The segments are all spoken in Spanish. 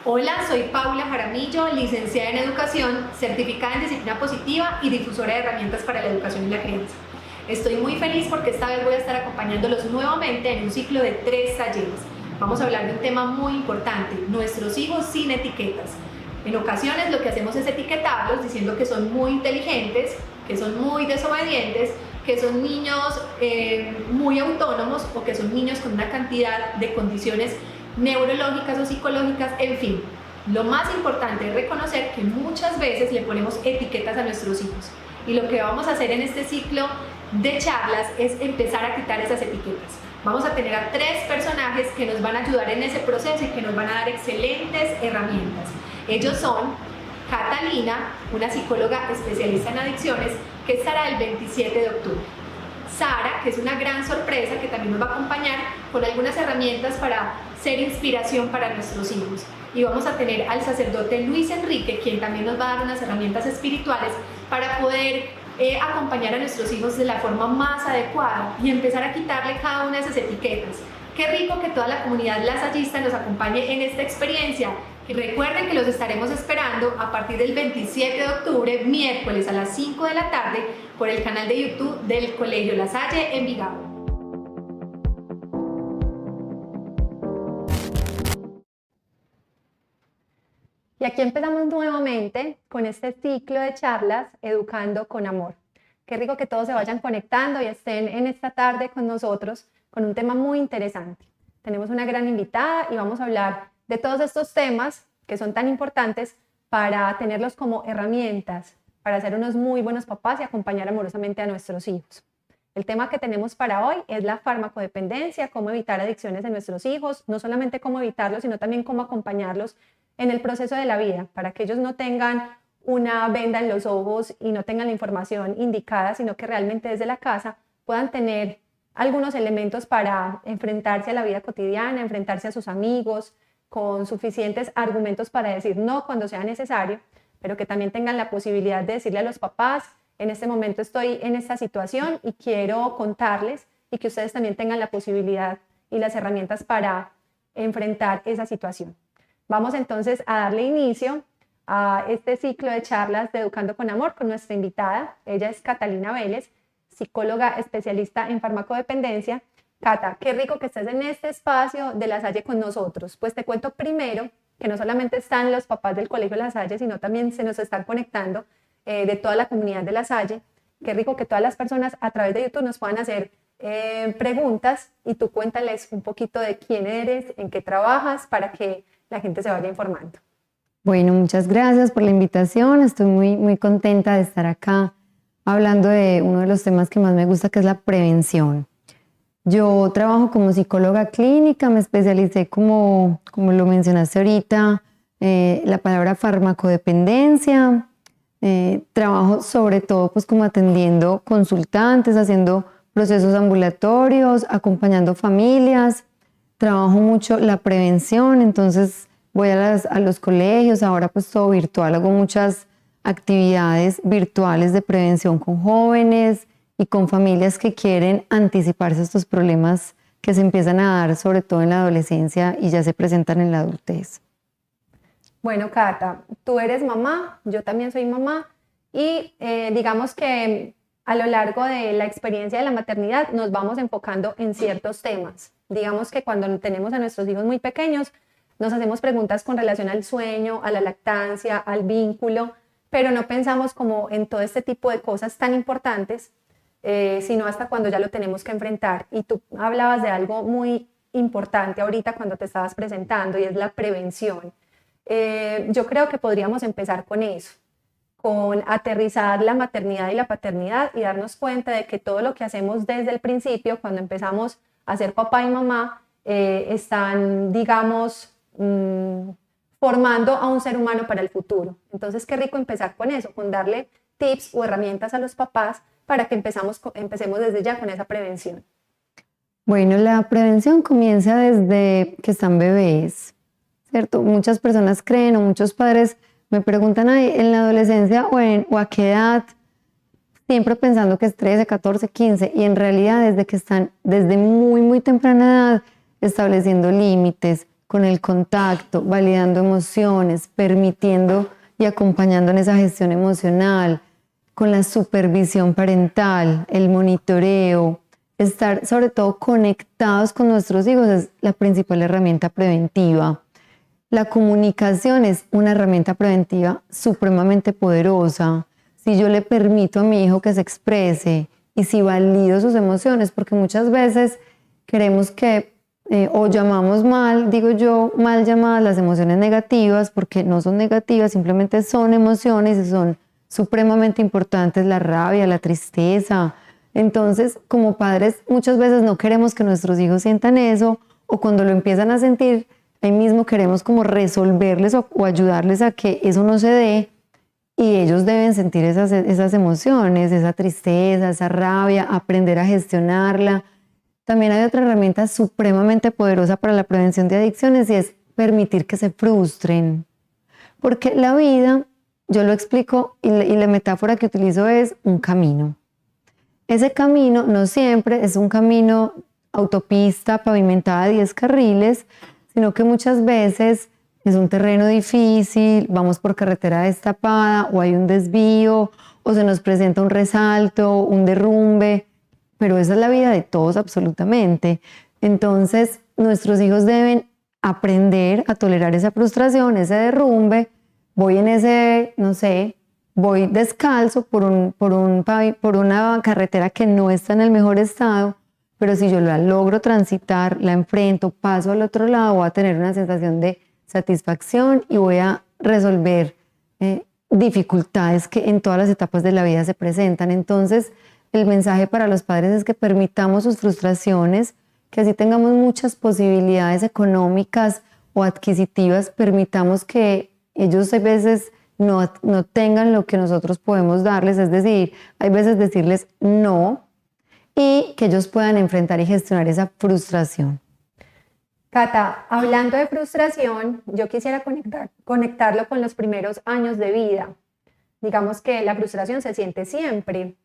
Hola, soy Paula Jaramillo, licenciada en Educación, certificada en Disciplina Positiva y difusora de herramientas para la educación y la crianza. Estoy muy feliz porque esta vez voy a estar acompañándolos nuevamente en un ciclo de 3 talleres. Vamos a hablar de un tema muy importante, nuestros hijos sin etiquetas. En ocasiones lo que hacemos es etiquetarlos diciendo que son muy inteligentes, que son muy desobedientes, que son niños muy autónomos o que son niños con una cantidad de condiciones neurológicas o psicológicas, en fin. Lo más importante es reconocer que muchas veces le ponemos etiquetas a nuestros hijos. Y lo que vamos a hacer en este ciclo de charlas es empezar a quitar esas etiquetas. Vamos a tener a 3 personajes que nos van a ayudar en ese proceso y que nos van a dar excelentes herramientas. Ellos son Catalina, una psicóloga especialista en adicciones, que estará el 27 de octubre. Sara, que es una gran sorpresa, que también nos va a acompañar con algunas herramientas para ser inspiración para nuestros hijos. Y vamos a tener al sacerdote Luis Enrique, quien también nos va a dar unas herramientas espirituales para poder acompañar a nuestros hijos de la forma más adecuada y empezar a quitarle cada una de esas etiquetas. Qué rico que toda la comunidad lasallista nos acompañe en esta experiencia. Y recuerden que los estaremos esperando a partir del 27 de octubre, miércoles a las 5 de la tarde, por el canal de YouTube del Colegio La Salle Envigado. Y aquí empezamos nuevamente con este ciclo de charlas Educando con Amor. Qué rico que todos se vayan conectando y estén en esta tarde con nosotros con un tema muy interesante. Tenemos una gran invitada y vamos a hablar de todos estos temas que son tan importantes para tenerlos como herramientas, para ser unos muy buenos papás y acompañar amorosamente a nuestros hijos. El tema que tenemos para hoy es la farmacodependencia, cómo evitar adicciones en nuestros hijos, no solamente cómo evitarlos, sino también cómo acompañarlos en el proceso de la vida, para que ellos no tengan una venda en los ojos y no tengan la información indicada, sino que realmente desde la casa puedan tener algunos elementos para enfrentarse a la vida cotidiana, enfrentarse a sus amigos, con suficientes argumentos para decir no cuando sea necesario, pero que también tengan la posibilidad de decirle a los papás, en este momento estoy en esta situación y quiero contarles, y que ustedes también tengan la posibilidad y las herramientas para enfrentar esa situación. Vamos entonces a darle inicio a este ciclo de charlas de Educando con Amor con nuestra invitada. Ella es Catalina Vélez, psicóloga especialista en farmacodependencia. Cata, qué rico que estés en este espacio de La Salle con nosotros. Pues te cuento primero que no solamente están los papás del Colegio La Salle, sino también se nos están conectando de toda la comunidad de La Salle. Qué rico que todas las personas a través de YouTube nos puedan hacer preguntas y tú cuéntales un poquito de quién eres, en qué trabajas, para que la gente se vaya informando. Bueno, muchas gracias por la invitación. Estoy muy contenta de estar acá hablando de uno de los temas que más me gusta, que es la prevención. Yo trabajo como psicóloga clínica, me especialicé como lo mencionaste ahorita, la palabra farmacodependencia. Trabajo sobre todo pues como atendiendo consultantes, haciendo procesos ambulatorios, acompañando familias. Trabajo mucho la prevención, entonces voy a los colegios, ahora pues todo virtual, hago muchas actividades virtuales de prevención con jóvenes y con familias que quieren anticiparse a estos problemas que se empiezan a dar sobre todo en la adolescencia y ya se presentan en la adultez. Bueno, Cata, tú eres mamá, yo también soy mamá y digamos que a lo largo de la experiencia de la maternidad nos vamos enfocando en ciertos temas. Digamos que cuando tenemos a nuestros hijos muy pequeños nos hacemos preguntas con relación al sueño, a la lactancia, al vínculo, pero no pensamos como en todo este tipo de cosas tan importantes, sino hasta cuando ya lo tenemos que enfrentar. Y tú hablabas de algo muy importante ahorita cuando te estabas presentando y es la prevención. Yo creo que podríamos empezar con eso, con aterrizar la maternidad y la paternidad y darnos cuenta de que todo lo que hacemos desde el principio, cuando empezamos a ser papá y mamá, están, digamos, formando a un ser humano para el futuro. Entonces, qué rico empezar con eso, con darle tips o herramientas a los papás para que empecemos desde ya con esa prevención. Bueno, la prevención comienza desde que están bebés, ¿cierto? Muchas personas creen o muchos padres me preguntan en la adolescencia o a qué edad, siempre pensando que es 13, 14, 15, y en realidad desde que están desde muy temprana edad estableciendo límites, con el contacto, validando emociones, permitiendo y acompañando en esa gestión emocional, con la supervisión parental, el monitoreo, estar sobre todo conectados con nuestros hijos es la principal herramienta preventiva. La comunicación es una herramienta preventiva supremamente poderosa. Si yo le permito a mi hijo que se exprese y si valido sus emociones, porque muchas veces queremos que o llamamos mal, digo yo, mal llamadas las emociones negativas, porque no son negativas, simplemente son emociones y son supremamente importantes, la rabia, la tristeza. Entonces, como padres, muchas veces no queremos que nuestros hijos sientan eso, o cuando lo empiezan a sentir, ahí mismo queremos como resolverles o ayudarles a que eso no se dé, y ellos deben sentir esas emociones, esa tristeza, esa rabia, aprender a gestionarla. También hay otra herramienta supremamente poderosa para la prevención de adicciones y es permitir que se frustren. Porque la vida, yo lo explico y la metáfora que utilizo es un camino. Ese camino no siempre es un camino autopista pavimentada de 10 carriles, sino que muchas veces es un terreno difícil, vamos por carretera destapada o hay un desvío o se nos presenta un resalto, un derrumbe, pero esa es la vida de todos absolutamente. Entonces, nuestros hijos deben aprender a tolerar esa frustración, ese derrumbe. Voy en ese, no sé, voy descalzo por una carretera que no está en el mejor estado, pero si yo la logro transitar, la enfrento, paso al otro lado, voy a tener una sensación de satisfacción y voy a resolver dificultades que en todas las etapas de la vida se presentan. Entonces, el mensaje para los padres es que permitamos sus frustraciones, que así tengamos muchas posibilidades económicas o adquisitivas, permitamos que ellos a veces no tengan lo que nosotros podemos darles, es decir, hay veces decirles no y que ellos puedan enfrentar y gestionar esa frustración. Cata, hablando de frustración, yo quisiera conectarlo con los primeros años de vida. Digamos que la frustración se siente siempre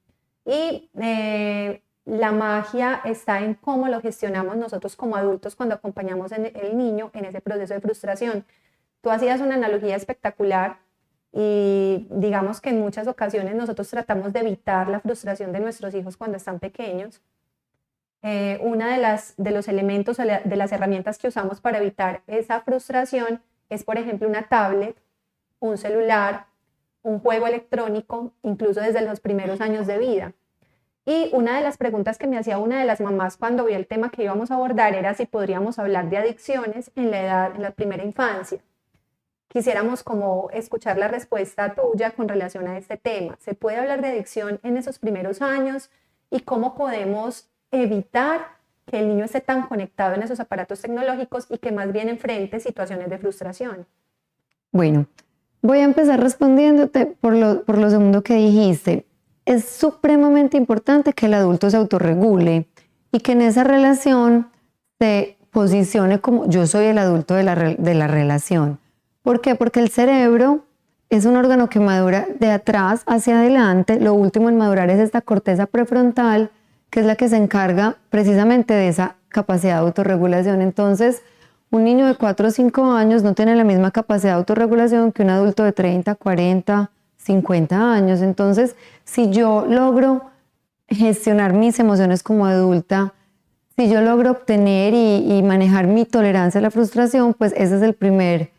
y la magia está en cómo lo gestionamos nosotros como adultos cuando acompañamos el niño en ese proceso de frustración. Tú hacías una analogía espectacular y digamos que en muchas ocasiones nosotros tratamos de evitar la frustración de nuestros hijos cuando están pequeños. Una de los elementos, de las herramientas que usamos para evitar esa frustración es, por ejemplo, una tablet, un celular, un juego electrónico, incluso desde los primeros años de vida. Y una de las preguntas que me hacía una de las mamás cuando vio el tema que íbamos a abordar era si podríamos hablar de adicciones en la primera infancia. Quisiéramos como escuchar la respuesta tuya con relación a este tema. ¿Se puede hablar de adicción en esos primeros años? ¿Y cómo podemos evitar que el niño esté tan conectado en esos aparatos tecnológicos y que más bien enfrente situaciones de frustración? Bueno, voy a empezar respondiéndote por lo segundo que dijiste. Es supremamente importante que el adulto se autorregule y que en esa relación se posicione como yo soy el adulto de la relación. ¿Por qué? Porque el cerebro es un órgano que madura de atrás hacia adelante. Lo último en madurar es esta corteza prefrontal, que es la que se encarga precisamente de esa capacidad de autorregulación. Entonces, un niño de 4 o 5 años no tiene la misma capacidad de autorregulación que un adulto de 30, 40, 50 años. Entonces, si yo logro gestionar mis emociones como adulta, si yo logro obtener y manejar mi tolerancia a la frustración, pues ese es el primer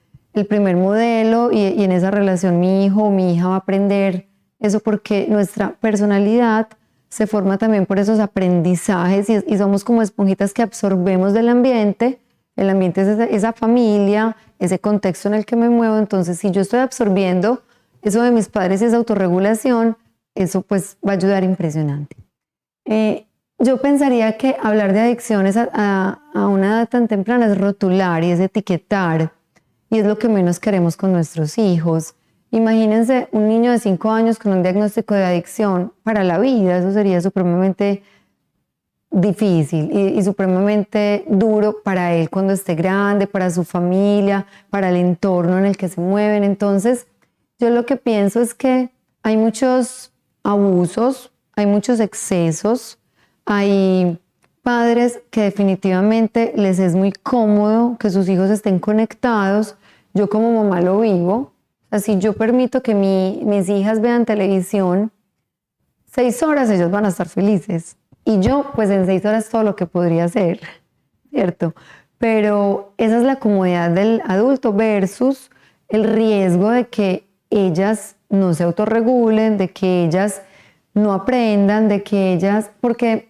modelo y en esa relación mi hijo o mi hija va a aprender eso, porque nuestra personalidad se forma también por esos aprendizajes y somos como esponjitas que absorbemos del ambiente. El ambiente es esa familia, ese contexto en el que me muevo. Entonces, si yo estoy absorbiendo eso de mis padres y esa autorregulación, eso pues va a ayudar impresionante. Yo pensaría que hablar de adicciones a una edad tan temprana es rotular y es etiquetar, y es lo que menos queremos con nuestros hijos. Imagínense un niño de 5 años con un diagnóstico de adicción para la vida. Eso sería supremamente difícil y supremamente duro para él cuando esté grande, para su familia, para el entorno en el que se mueven. Entonces, yo lo que pienso es que hay muchos abusos, hay muchos excesos, hay padres que definitivamente les es muy cómodo que sus hijos estén conectados. Yo como mamá lo vivo. Así yo permito que mis hijas vean televisión 6 horas, ellos van a estar felices. Y yo, pues en 6 horas todo lo que podría hacer, ¿cierto? Pero esa es la comodidad del adulto versus el riesgo de que ellas no se autorregulen, de que ellas no aprendan, de que ellas, porque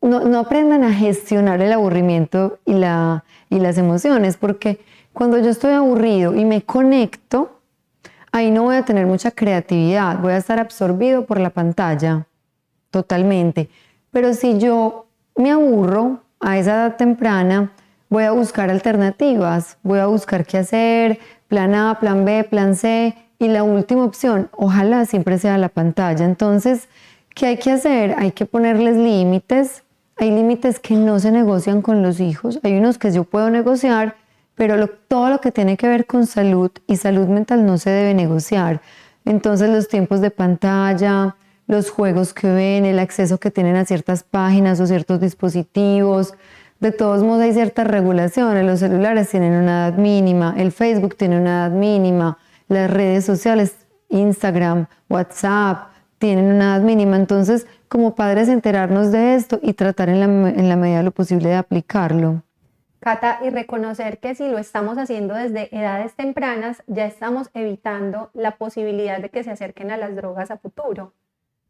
no aprendan a gestionar el aburrimiento y las emociones, porque cuando yo estoy aburrido y me conecto, ahí no voy a tener mucha creatividad, voy a estar absorbido por la pantalla, totalmente. Pero si yo me aburro a esa edad temprana, voy a buscar alternativas, voy a buscar qué hacer, plan A, plan B, plan C, y la última opción, ojalá siempre sea la pantalla. Entonces, ¿qué hay que hacer? Hay que ponerles límites. Hay límites que no se negocian con los hijos, hay unos que yo puedo negociar, pero todo lo que tiene que ver con salud y salud mental no se debe negociar. Entonces los tiempos de pantalla, los juegos que ven, el acceso que tienen a ciertas páginas o ciertos dispositivos, de todos modos hay ciertas regulaciones. Los celulares tienen una edad mínima, el Facebook tiene una edad mínima, las redes sociales, Instagram, WhatsApp, tienen una edad mínima. Entonces, como padres, enterarnos de esto y tratar en la medida de lo posible de aplicarlo. Cata, y reconocer que si lo estamos haciendo desde edades tempranas, ya estamos evitando la posibilidad de que se acerquen a las drogas a futuro.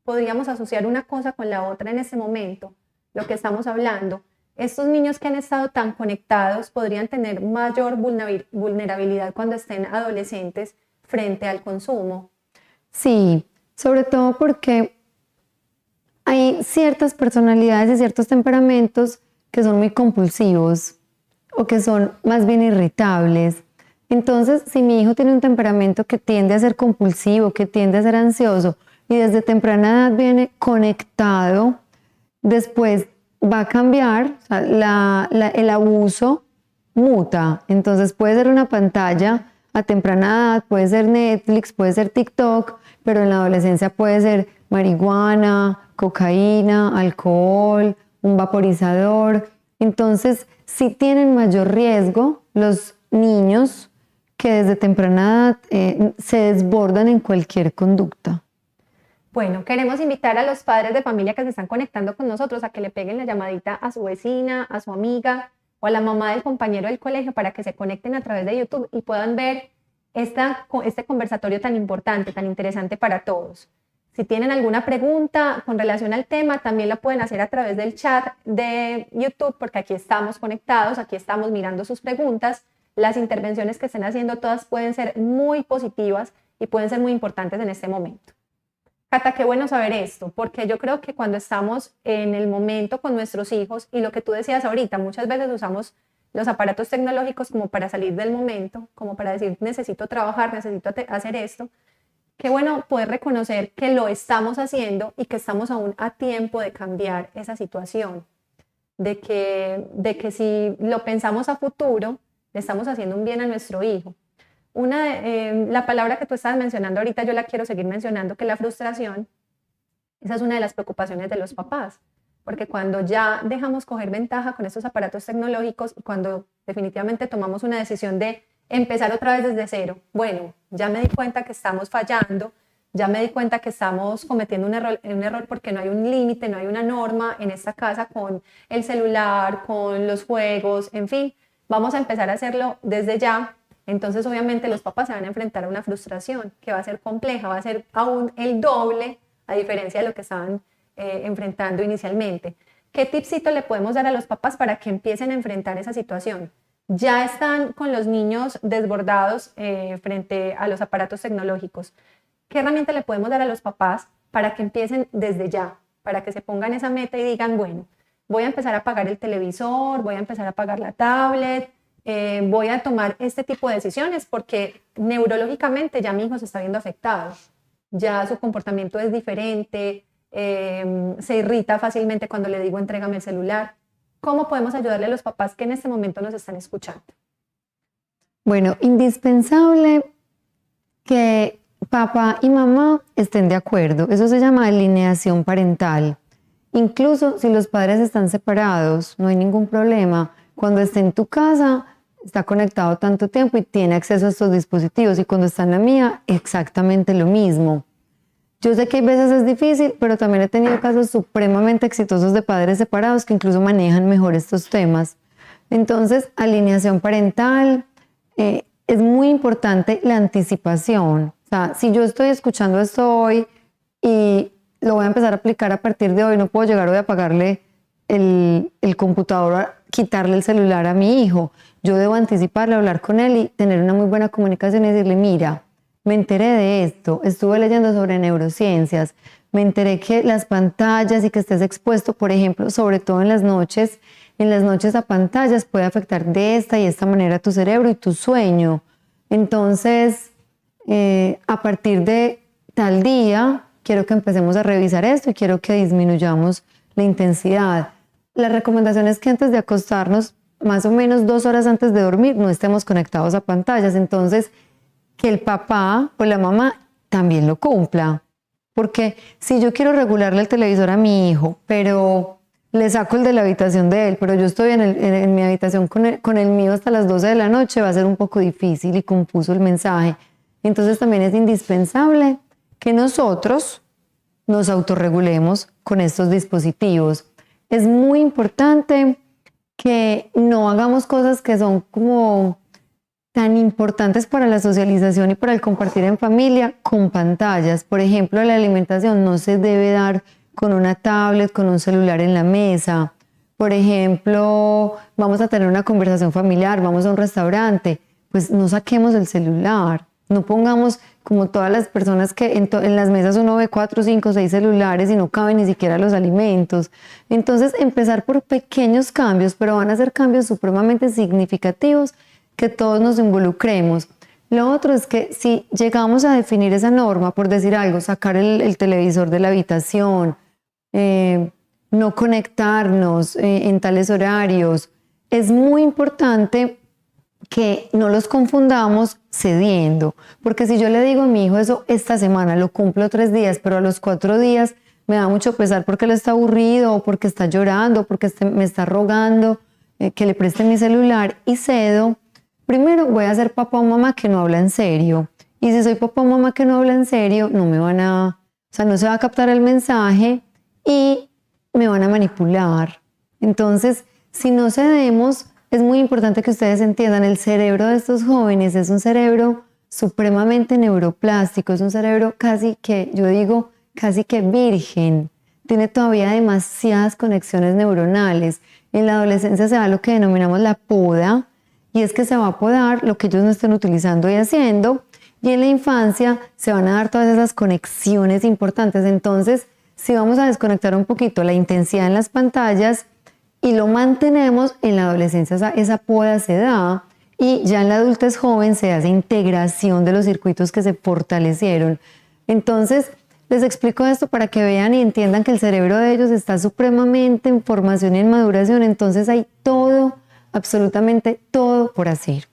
Podríamos asociar una cosa con la otra en este momento, lo que estamos hablando. Estos niños que han estado tan conectados podrían tener mayor vulnerabilidad cuando estén adolescentes frente al consumo. Sí, sobre todo porque hay ciertas personalidades y ciertos temperamentos que son muy compulsivos o que son más bien irritables. Entonces, si mi hijo tiene un temperamento que tiende a ser compulsivo, que tiende a ser ansioso y desde temprana edad viene conectado, después va a cambiar, o sea, el abuso muta. Entonces puede ser una pantalla a temprana edad, puede ser Netflix, puede ser TikTok, pero en la adolescencia puede ser marihuana, cocaína, alcohol, un vaporizador. Entonces, sí tienen mayor riesgo los niños que desde temprana edad se desbordan en cualquier conducta. Bueno, queremos invitar a los padres de familia que se están conectando con nosotros a que le peguen la llamadita a su vecina, a su amiga o a la mamá del compañero del colegio para que se conecten a través de YouTube y puedan ver este conversatorio tan importante, tan interesante para todos. Si tienen alguna pregunta con relación al tema, también la pueden hacer a través del chat de YouTube, porque aquí estamos conectados, aquí estamos mirando sus preguntas. Las intervenciones que estén haciendo todas pueden ser muy positivas y pueden ser muy importantes en este momento. Cata, qué bueno saber esto, porque yo creo que cuando estamos en el momento con nuestros hijos, y lo que tú decías ahorita, muchas veces usamos los aparatos tecnológicos como para salir del momento, como para decir, necesito trabajar, necesito hacer esto. Qué bueno poder reconocer que lo estamos haciendo y que estamos aún a tiempo de cambiar esa situación, de que si lo pensamos a futuro, le estamos haciendo un bien a nuestro hijo. La palabra que tú estabas mencionando ahorita, yo la quiero seguir mencionando, que la frustración, esa es una de las preocupaciones de los papás, porque cuando ya dejamos coger ventaja con estos aparatos tecnológicos y cuando definitivamente tomamos una decisión de empezar otra vez desde cero, bueno, ya me di cuenta que estamos fallando, ya me di cuenta que estamos cometiendo un error porque no hay un límite, no hay una norma en esta casa con el celular, con los juegos, en fin, vamos a empezar a hacerlo desde ya. Entonces obviamente los papás se van a enfrentar a una frustración que va a ser compleja, va a ser aún el doble a diferencia de lo que estaban enfrentando inicialmente. ¿Qué tipsito le podemos dar a los papás para que empiecen a enfrentar esa situación? Ya están con los niños desbordados frente a los aparatos tecnológicos. ¿Qué herramienta le podemos dar a los papás para que empiecen desde ya? Para que se pongan esa meta y digan, bueno, voy a empezar a apagar el televisor, voy a empezar a apagar la tablet, voy a tomar este tipo de decisiones porque neurológicamente ya mi hijo se está viendo afectado. Ya su comportamiento es diferente, se irrita fácilmente cuando le digo entrégame el celular. ¿Cómo podemos ayudarle a los papás que en este momento nos están escuchando? Bueno, indispensable que papá y mamá estén de acuerdo. Eso se llama alineación parental. Incluso si los padres están separados, no hay ningún problema. Cuando esté en tu casa, está conectado tanto tiempo y tiene acceso a estos dispositivos. Y cuando está en la mía, exactamente lo mismo. Yo sé que hay veces es difícil, pero también he tenido casos supremamente exitosos de padres separados que incluso manejan mejor estos temas. Entonces, alineación parental, es muy importante la anticipación. O sea, si yo estoy escuchando esto hoy y lo voy a empezar a aplicar a partir de hoy, no puedo llegar hoy a apagarle el computador, a quitarle el celular a mi hijo. Yo debo anticiparle, hablar con él y tener una muy buena comunicación y decirle, mira, me enteré de esto, estuve leyendo sobre neurociencias, me enteré que las pantallas y que estés expuesto, por ejemplo, sobre todo en las noches a pantallas puede afectar de esta y esta manera tu cerebro y tu sueño. Entonces, a partir de tal día, quiero que empecemos a revisar esto y quiero que disminuyamos la intensidad. La recomendación es que antes de acostarnos, más o menos 2 horas antes de dormir, no estemos conectados a pantallas. Entonces, que el papá o la mamá también lo cumpla. Porque si yo quiero regularle el televisor a mi hijo, pero le saco el de la habitación de él, pero yo estoy en mi habitación con el mío hasta las 12 de la noche, va a ser un poco difícil y confuso el mensaje. Entonces también es indispensable que nosotros nos autorregulemos con estos dispositivos. Es muy importante que no hagamos cosas que son como tan importantes para la socialización y para el compartir en familia con pantallas. Por ejemplo, la alimentación no se debe dar con una tablet, con un celular en la mesa. Por ejemplo, vamos a tener una conversación familiar, vamos a un restaurante, pues no saquemos el celular. No pongamos como todas las personas que en las mesas uno ve 4, 5, 6 celulares y no caben ni siquiera los alimentos. Entonces, empezar por pequeños cambios, pero van a ser cambios supremamente significativos que todos nos involucremos. Lo otro es que si llegamos a definir esa norma, por decir algo, sacar el televisor de la habitación, no conectarnos en tales horarios, es muy importante que no los confundamos cediendo, porque si yo le digo a mi hijo eso esta semana, lo cumplo 3 días, pero a los 4 días me da mucho pesar porque él está aburrido, o porque está llorando, porque me está rogando que le preste mi celular y cedo, primero voy a ser papá o mamá que no habla en serio, y si soy papá o mamá que no habla en serio, no se va a captar el mensaje y me van a manipular. Entonces, si no cedemos, es muy importante que ustedes entiendan, el cerebro de estos jóvenes es un cerebro supremamente neuroplástico, es un cerebro casi que virgen, tiene todavía demasiadas conexiones neuronales. En la adolescencia se da lo que denominamos la poda, y es que se va a podar lo que ellos no estén utilizando y haciendo, y en la infancia se van a dar todas esas conexiones importantes. Entonces, si vamos a desconectar un poquito la intensidad en las pantallas y lo mantenemos, en la adolescencia esa poda se da, y ya en la adultez joven se hace integración de los circuitos que se fortalecieron. Entonces, les explico esto para que vean y entiendan que el cerebro de ellos está supremamente en formación y en maduración, entonces hay todo, absolutamente todo por hacer.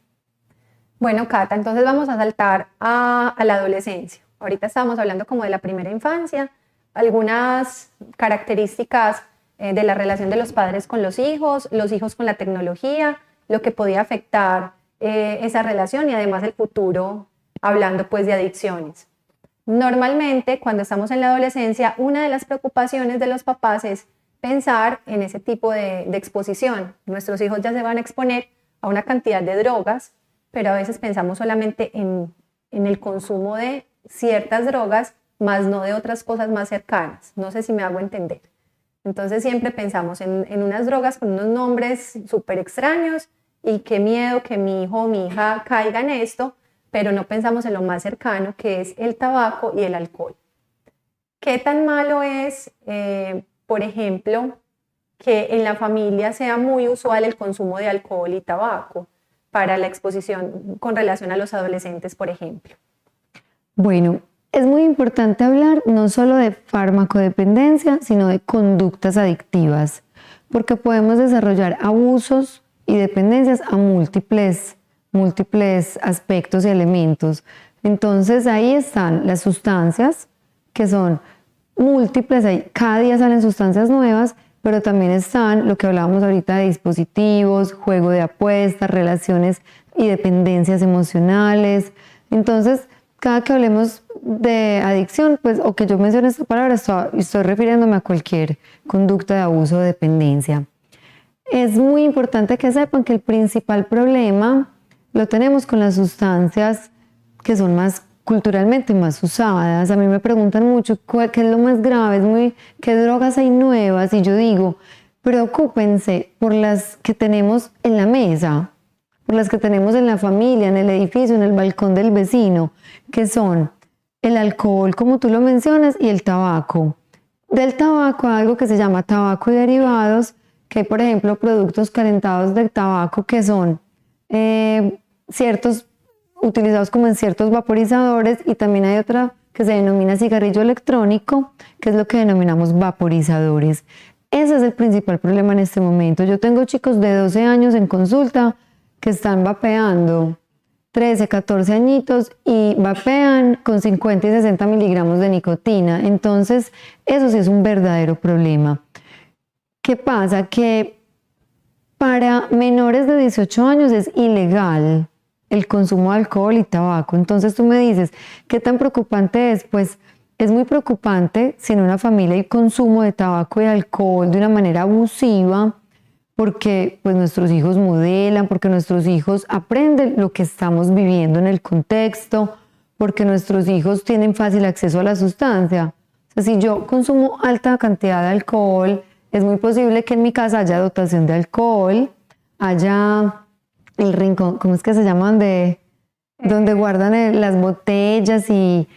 Bueno, Cata, entonces vamos a saltar a la adolescencia. Ahorita estábamos hablando como de la primera infancia, algunas características de la relación de los padres con los hijos con la tecnología, lo que podía afectar esa relación y además el futuro, hablando pues de adicciones. Normalmente, cuando estamos en la adolescencia, una de las preocupaciones de los papás es pensar en ese tipo de exposición. Nuestros hijos ya se van a exponer a una cantidad de drogas, pero a veces pensamos solamente en el consumo de ciertas drogas, más no de otras cosas más cercanas. No sé si me hago entender. Entonces siempre pensamos en unas drogas con unos nombres súper extraños y qué miedo que mi hijo o mi hija caiga en esto, pero no pensamos en lo más cercano, que es el tabaco y el alcohol. ¿Qué tan malo es, por ejemplo, que en la familia sea muy usual el consumo de alcohol y tabaco para la exposición con relación a los adolescentes, por ejemplo? Bueno, es muy importante hablar no solo de farmacodependencia, sino de conductas adictivas, porque podemos desarrollar abusos y dependencias a múltiples aspectos y elementos. Entonces ahí están las sustancias, que son múltiples, cada día salen sustancias nuevas, pero también están lo que hablábamos ahorita de dispositivos, juego de apuestas, relaciones y dependencias emocionales. Entonces, cada que hablemos de adicción, pues, o que yo mencione esta palabra, estoy refiriéndome a cualquier conducta de abuso o dependencia. Es muy importante que sepan que el principal problema lo tenemos con las sustancias que son más culturalmente más usadas. A mí me preguntan mucho qué es lo más grave, qué drogas hay nuevas, y yo digo, preocúpense por las que tenemos en la mesa, por las que tenemos en la familia, en el edificio, en el balcón del vecino, que son el alcohol, como tú lo mencionas, y el tabaco. Del tabaco, algo que se llama tabaco y derivados, que hay, por ejemplo, productos calentados del tabaco que son ciertos utilizados como en ciertos vaporizadores, y también hay otra que se denomina cigarrillo electrónico, que es lo que denominamos vaporizadores. Ese es el principal problema en este momento. Yo tengo chicos de 12 años en consulta que están vapeando, 13, 14 añitos, y vapean con 50 y 60 miligramos de nicotina. Entonces, eso sí es un verdadero problema. ¿Qué pasa? Que para menores de 18 años es ilegal el consumo de alcohol y tabaco. Entonces tú me dices, ¿qué tan preocupante es? Pues es muy preocupante si en una familia hay consumo de tabaco y alcohol de una manera abusiva, porque pues nuestros hijos modelan, porque nuestros hijos aprenden lo que estamos viviendo en el contexto, porque nuestros hijos tienen fácil acceso a la sustancia. O sea, si yo consumo alta cantidad de alcohol, es muy posible que en mi casa haya dotación de alcohol, haya el rincón, ¿cómo es que se llaman? Donde guardan las botellas y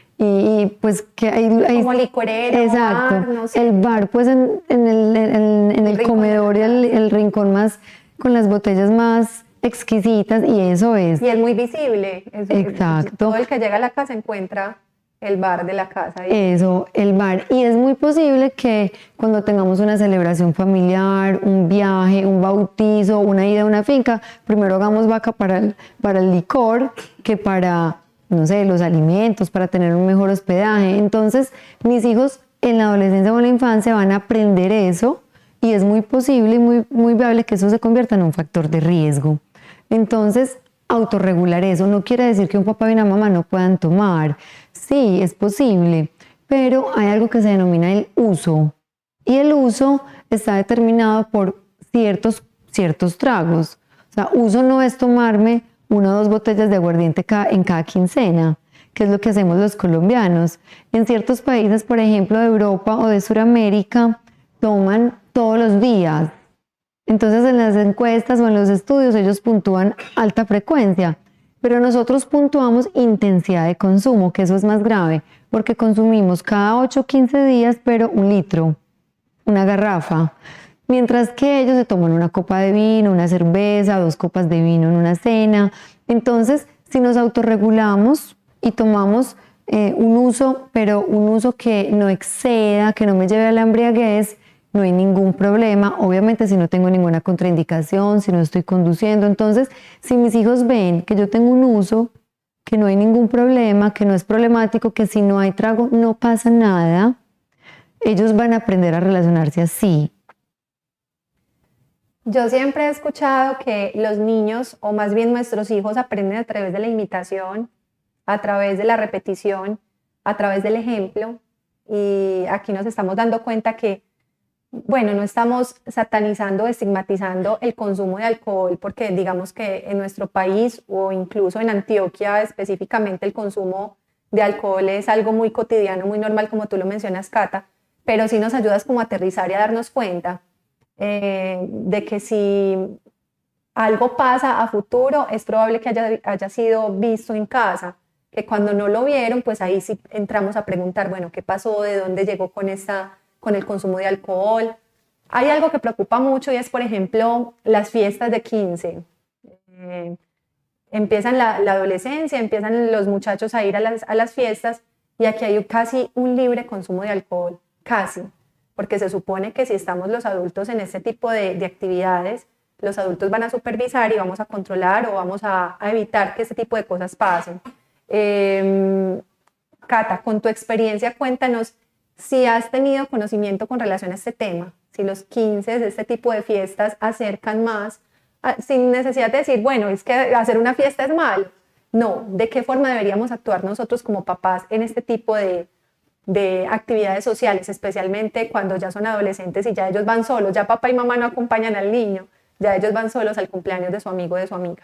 pues que hay como licorero, exacto, bar, no sé. el bar, pues en el rincón comedor, y el rincón más con las botellas más exquisitas, y eso es. Y es muy visible. Exacto. Todo el que llega a la casa encuentra el bar de la casa. Eso, el bar. Y es muy posible que cuando tengamos una celebración familiar, un viaje, un bautizo, una ida a una finca, primero hagamos vaca para el licor que para, no sé, los alimentos, para tener un mejor hospedaje. Entonces, mis hijos en la adolescencia o en la infancia van a aprender eso, y es muy posible y muy viable que eso se convierta en un factor de riesgo. Entonces, autorregular eso no quiere decir que un papá y una mamá no puedan tomar. Sí, es posible, pero hay algo que se denomina el uso, y el uso está determinado por ciertos tragos. O sea, uso no es tomarme 1 o 2 botellas de aguardiente en cada quincena, que es lo que hacemos los colombianos. En ciertos países, por ejemplo, de Europa o de Sudamérica, toman todos los días. Entonces, en las encuestas o en los estudios ellos puntúan alta frecuencia, pero nosotros puntuamos intensidad de consumo, que eso es más grave, porque consumimos cada 8 o 15 días, pero 1 litro, una garrafa, mientras que ellos se toman una copa de vino, una cerveza, 2 copas de vino en una cena. Entonces, si nos autorregulamos y tomamos un uso, pero un uso que no exceda, que no me lleve a la embriaguez, no hay ningún problema. Obviamente, si no tengo ninguna contraindicación, si no estoy conduciendo. Entonces, si mis hijos ven que yo tengo un uso, que no hay ningún problema, que no es problemático, que si no hay trago no pasa nada, ellos van a aprender a relacionarse así. Yo siempre he escuchado que los niños, o más bien nuestros hijos, aprenden a través de la imitación, a través de la repetición, a través del ejemplo, y aquí nos estamos dando cuenta que, bueno, no estamos satanizando, estigmatizando el consumo de alcohol, porque digamos que en nuestro país o incluso en Antioquia específicamente el consumo de alcohol es algo muy cotidiano, muy normal, como tú lo mencionas, Cata, pero sí nos ayudas como a aterrizar y a darnos cuenta de que si algo pasa a futuro es probable que haya sido visto en casa, que cuando no lo vieron, pues ahí sí entramos a preguntar, bueno, ¿qué pasó? ¿De dónde llegó con el consumo de alcohol? Hay algo que preocupa mucho, y es, por ejemplo, las fiestas de 15. Empiezan la adolescencia, empiezan los muchachos a ir a las fiestas, y aquí hay casi un libre consumo de alcohol, casi, porque se supone que si estamos los adultos en este tipo de actividades, los adultos van a supervisar y vamos a controlar o vamos a evitar que este tipo de cosas pasen. Cata, con tu experiencia, cuéntanos si has tenido conocimiento con relación a este tema, si los 15 de este tipo de fiestas acercan más, sin necesidad de decir, bueno, es que hacer una fiesta es malo. No, ¿de qué forma deberíamos actuar nosotros como papás en este tipo de actividades sociales, especialmente cuando ya son adolescentes y ya ellos van solos, ya papá y mamá no acompañan al niño, ya ellos van solos al cumpleaños de su amigo o de su amiga?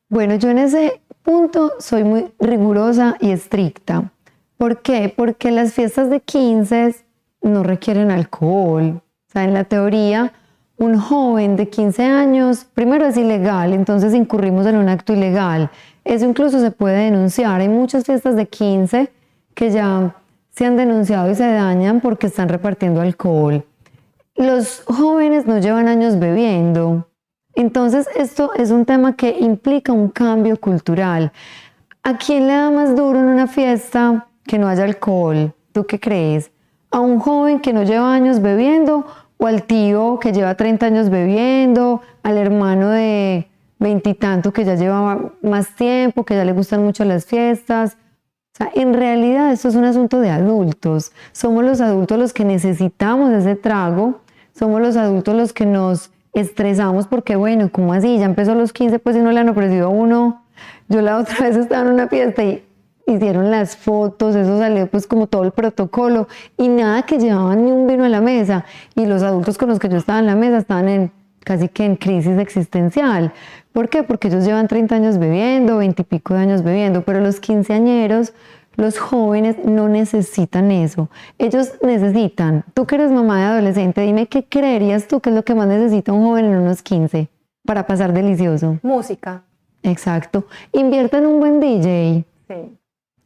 Bueno, yo en ese punto soy muy rigurosa y estricta. ¿Por qué? Porque las fiestas de 15 no requieren alcohol. O sea, en la teoría, un joven de 15 años, primero es ilegal, entonces incurrimos en un acto ilegal. Eso incluso se puede denunciar. Hay muchas fiestas de 15 que ya se han denunciado y se dañan porque están repartiendo alcohol. Los jóvenes no llevan años bebiendo. Entonces, esto es un tema que implica un cambio cultural. ¿A quién le da más duro en una fiesta que no haya alcohol? ¿Tú qué crees? ¿A un joven que no lleva años bebiendo o al tío que lleva 30 años bebiendo, al hermano de veintitantos que ya lleva más tiempo, que ya le gustan mucho las fiestas? O sea, en realidad esto es un asunto de adultos. Somos los adultos los que necesitamos ese trago, somos los adultos los que nos estresamos porque, bueno, ¿cómo así? Ya empezó a los 15, pues si no le han ofrecido a uno. Yo la otra vez estaba en una fiesta y hicieron las fotos, eso salió pues como todo el protocolo y nada que llevaban ni un vino a la mesa y los adultos con los que yo estaba en la mesa estaban casi que en crisis existencial. ¿Por qué? Porque ellos llevan 30 años bebiendo, 20 y pico de años bebiendo, pero los quinceañeros, los jóvenes no necesitan eso. Ellos necesitan, tú que eres mamá de adolescente, dime qué creerías tú que es lo que más necesita un joven en unos 15 para pasar delicioso. Música. Exacto. Invierta en un buen DJ. Sí.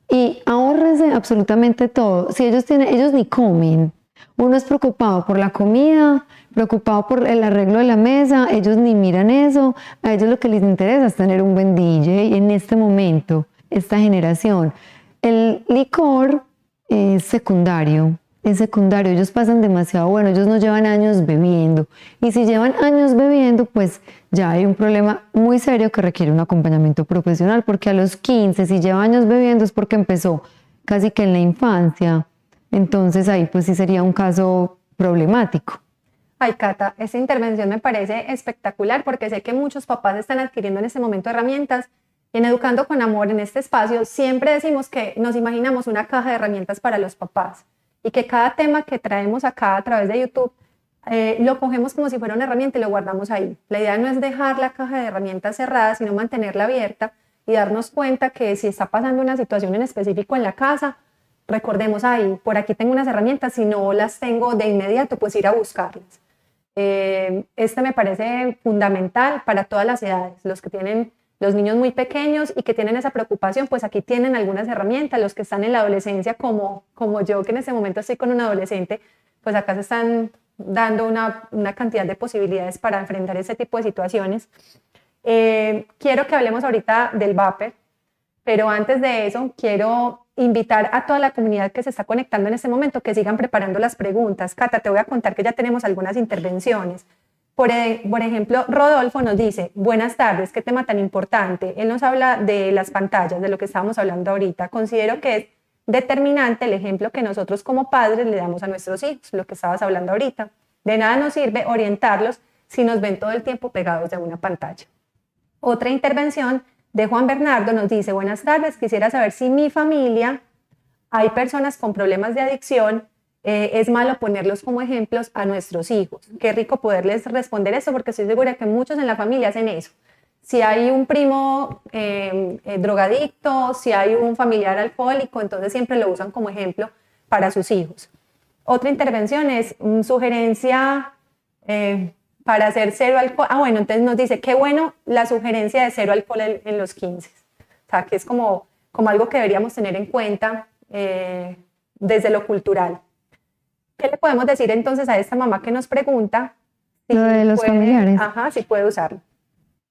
Y ahórrese absolutamente todo. Si ellos ni comen. Uno es preocupado por la comida, preocupado por el arreglo de la mesa, ellos ni miran eso. A ellos lo que les interesa es tener un buen DJ en este momento, esta generación. El licor es secundario, ellos pasan demasiado bueno, ellos no llevan años bebiendo. Y si llevan años bebiendo, pues ya hay un problema muy serio que requiere un acompañamiento profesional, porque a los 15, si lleva años bebiendo es porque empezó casi que en la infancia. Entonces ahí pues sí sería un caso problemático. Ay, Cata, esta intervención me parece espectacular porque sé que muchos papás están adquiriendo en este momento herramientas. En Educando con Amor, en este espacio, siempre decimos que nos imaginamos una caja de herramientas para los papás y que cada tema que traemos acá a través de YouTube lo cogemos como si fuera una herramienta y lo guardamos ahí. La idea no es dejar la caja de herramientas cerrada, sino mantenerla abierta y darnos cuenta que si está pasando una situación en específico en la casa, recordemos ahí, por aquí tengo unas herramientas, si no las tengo de inmediato, pues ir a buscarlas. Este me parece fundamental para todas las edades, los que tienen los niños muy pequeños y que tienen esa preocupación, pues aquí tienen algunas herramientas, los que están en la adolescencia como yo, que en este momento estoy con un adolescente, pues acá se están dando una cantidad de posibilidades para enfrentar ese tipo de situaciones. Quiero que hablemos ahorita del vapor, pero antes de eso quiero invitar a toda la comunidad que se está conectando en este momento que sigan preparando las preguntas. Cata, te voy a contar que ya tenemos algunas intervenciones. Por ejemplo, Rodolfo nos dice, buenas tardes, qué tema tan importante. Él nos habla de las pantallas, de lo que estábamos hablando ahorita. Considero que es determinante el ejemplo que nosotros como padres le damos a nuestros hijos, lo que estabas hablando ahorita. De nada nos sirve orientarlos si nos ven todo el tiempo pegados de una pantalla. Otra intervención de Juan Bernardo nos dice, buenas tardes, quisiera saber si mi familia hay personas con problemas de adicción, es malo ponerlos como ejemplos a nuestros hijos. Qué rico poderles responder eso porque estoy segura que muchos en la familia hacen eso. Si hay un primo drogadicto, si hay un familiar alcohólico, entonces siempre lo usan como ejemplo para sus hijos. Otra intervención es sugerencia para hacer cero alcohol. Ah, bueno, entonces nos dice, qué bueno la sugerencia de cero alcohol en los 15. O sea, que es como algo que deberíamos tener en cuenta desde lo cultural. ¿Qué le podemos decir entonces a esta mamá que nos pregunta? Si lo de los familiares. Ajá, si puede usarlo.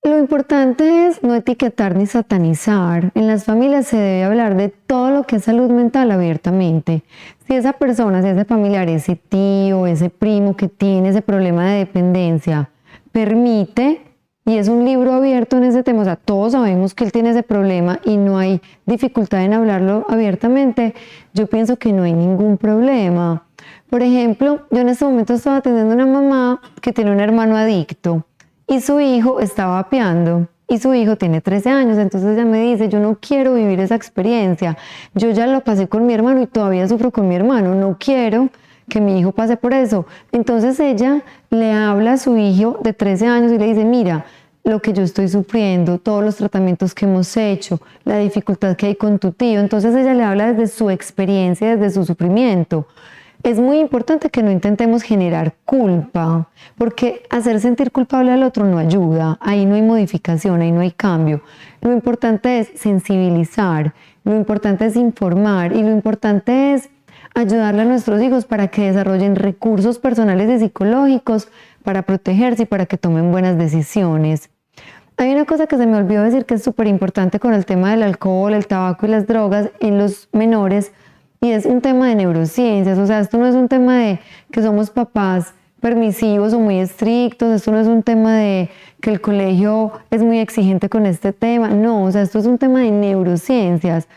Lo importante es no etiquetar ni satanizar. En las familias se debe hablar de todo lo que es salud mental abiertamente. Si esa persona, si ese familiar, ese tío, ese primo que tiene ese problema de dependencia, permite y es un libro abierto en ese tema, o sea, todos sabemos que él tiene ese problema y no hay dificultad en hablarlo abiertamente, yo pienso que no hay ningún problema. Por ejemplo, yo en este momento estaba atendiendo a una mamá que tiene un hermano adicto y su hijo estaba vapeando y su hijo tiene 13 años, entonces ella me dice, yo no quiero vivir esa experiencia, yo ya lo pasé con mi hermano y todavía sufro con mi hermano, no quiero que mi hijo pase por eso. Entonces ella le habla a su hijo de 13 años y le dice, mira, lo que yo estoy sufriendo, todos los tratamientos que hemos hecho, la dificultad que hay con tu tío. Entonces ella le habla desde su experiencia, desde su sufrimiento. Es muy importante que no intentemos generar culpa, porque hacer sentir culpable al otro no ayuda, ahí no hay modificación, ahí no hay cambio. Lo importante es sensibilizar, lo importante es informar y lo importante es ayudarle a nuestros hijos para que desarrollen recursos personales y psicológicos para protegerse y para que tomen buenas decisiones. Hay una cosa que se me olvidó decir que es súper importante con el tema del alcohol, el tabaco y las drogas en los menores, y es un tema de neurociencias. O sea, esto no es un tema de que somos papás permisivos o muy estrictos, esto no es un tema de que el colegio es muy exigente con este tema, no, o sea, esto es un tema de neurociencias.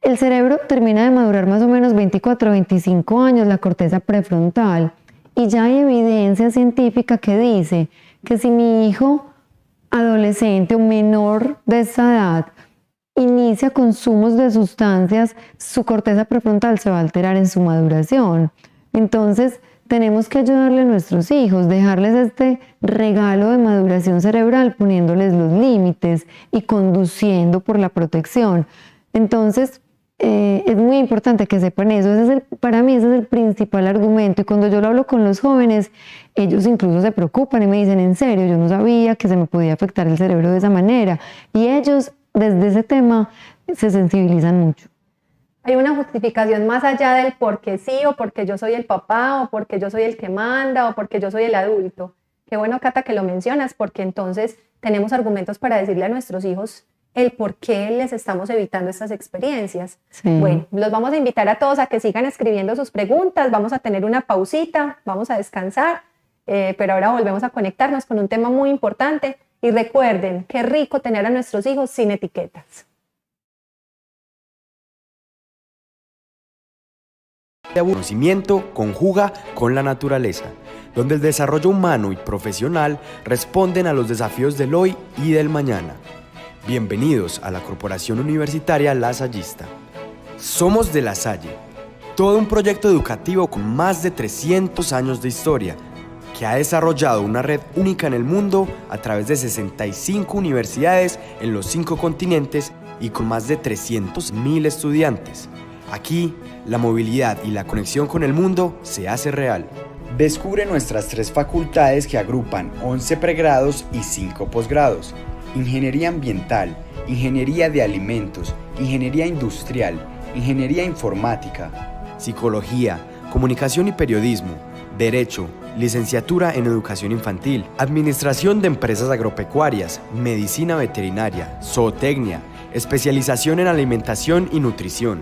El cerebro termina de madurar más o menos 24 o 25 años, la corteza prefrontal, y ya hay evidencia científica que dice que si mi hijo adolescente o menor de esa edad inicia consumos de sustancias, su corteza prefrontal se va a alterar en su maduración. Entonces, tenemos que ayudarle a nuestros hijos, dejarles este regalo de maduración cerebral, poniéndoles los límites y conduciendo por la protección. Entonces, es muy importante que sepan eso. Para mí ese es el principal argumento, y cuando yo lo hablo con los jóvenes, ellos incluso se preocupan y me dicen, en serio, yo no sabía que se me podía afectar el cerebro de esa manera, y ellos desde ese tema se sensibilizan mucho. Hay una justificación más allá del porque sí, o porque yo soy el papá, o porque yo soy el que manda, o porque yo soy el adulto. Qué bueno, Cata, que lo mencionas, porque entonces tenemos argumentos para decirle a nuestros hijos el por qué les estamos evitando estas experiencias. Sí. Bueno, los vamos a invitar a todos a que sigan escribiendo sus preguntas, vamos a tener una pausita, vamos a descansar, pero ahora volvemos a conectarnos con un tema muy importante, y recuerden, qué rico tener a nuestros hijos sin etiquetas. El conocimiento conjuga con la naturaleza, donde el desarrollo humano y profesional responden a los desafíos del hoy y del mañana. Bienvenidos a la Corporación Universitaria Lasallista. Somos de La Salle, todo un proyecto educativo con más de 300 años de historia, que ha desarrollado una red única en el mundo a través de 65 universidades en los 5 continentes y con más de 300.000 estudiantes. Aquí, la movilidad y la conexión con el mundo se hace real. Descubre nuestras 3 facultades que agrupan 11 pregrados y 5 posgrados: Ingeniería Ambiental, Ingeniería de Alimentos, Ingeniería Industrial, Ingeniería Informática, Psicología, Comunicación y Periodismo, Derecho, Licenciatura en Educación Infantil, Administración de Empresas Agropecuarias, Medicina Veterinaria, Zootecnia, Especialización en Alimentación y Nutrición,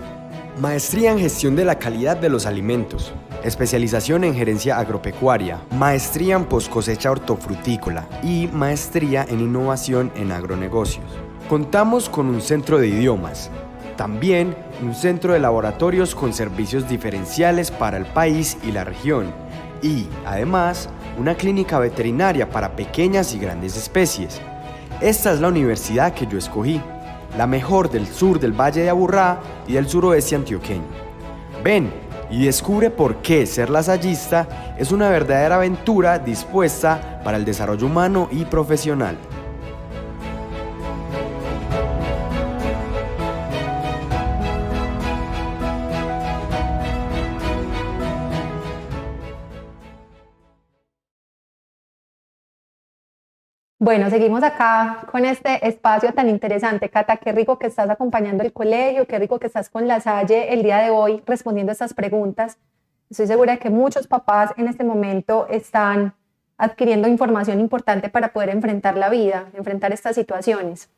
Maestría en Gestión de la Calidad de los Alimentos, Especialización en Gerencia Agropecuaria, Maestría en Poscosecha Hortofrutícola y Maestría en Innovación en Agronegocios. Contamos con un centro de idiomas, también un centro de laboratorios con servicios diferenciales para el país y la región, y, además, una clínica veterinaria para pequeñas y grandes especies. Esta es la universidad que yo escogí, la mejor del sur del Valle de Aburrá y del suroeste antioqueño. Ven y descubre por qué ser lasallista es una verdadera aventura dispuesta para el desarrollo humano y profesional. Bueno, seguimos acá con este espacio tan interesante. Cata, qué rico que estás acompañando el colegio, qué rico que estás con La Salle el día de hoy respondiendo a estas preguntas. Estoy segura de que muchos papás en este momento están adquiriendo información importante para poder enfrentar la vida, enfrentar estas situaciones.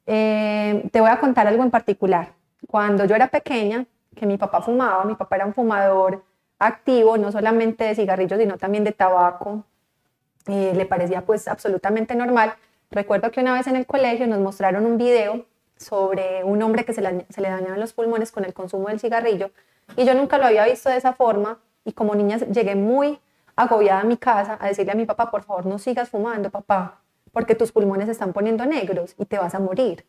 Te voy a contar algo en particular. Cuando yo era pequeña, que mi papá fumaba, mi papá era un fumador activo, no solamente de cigarrillos, sino también de tabaco. Le parecía pues absolutamente normal, Recuerdo que una vez en el colegio nos mostraron un video sobre un hombre que se le dañaban los pulmones con el consumo del cigarrillo y yo nunca lo había visto de esa forma y como niña llegué muy agobiada a mi casa a decirle a mi papá, por favor no sigas fumando, papá, porque tus pulmones se están poniendo negros y te vas a morir.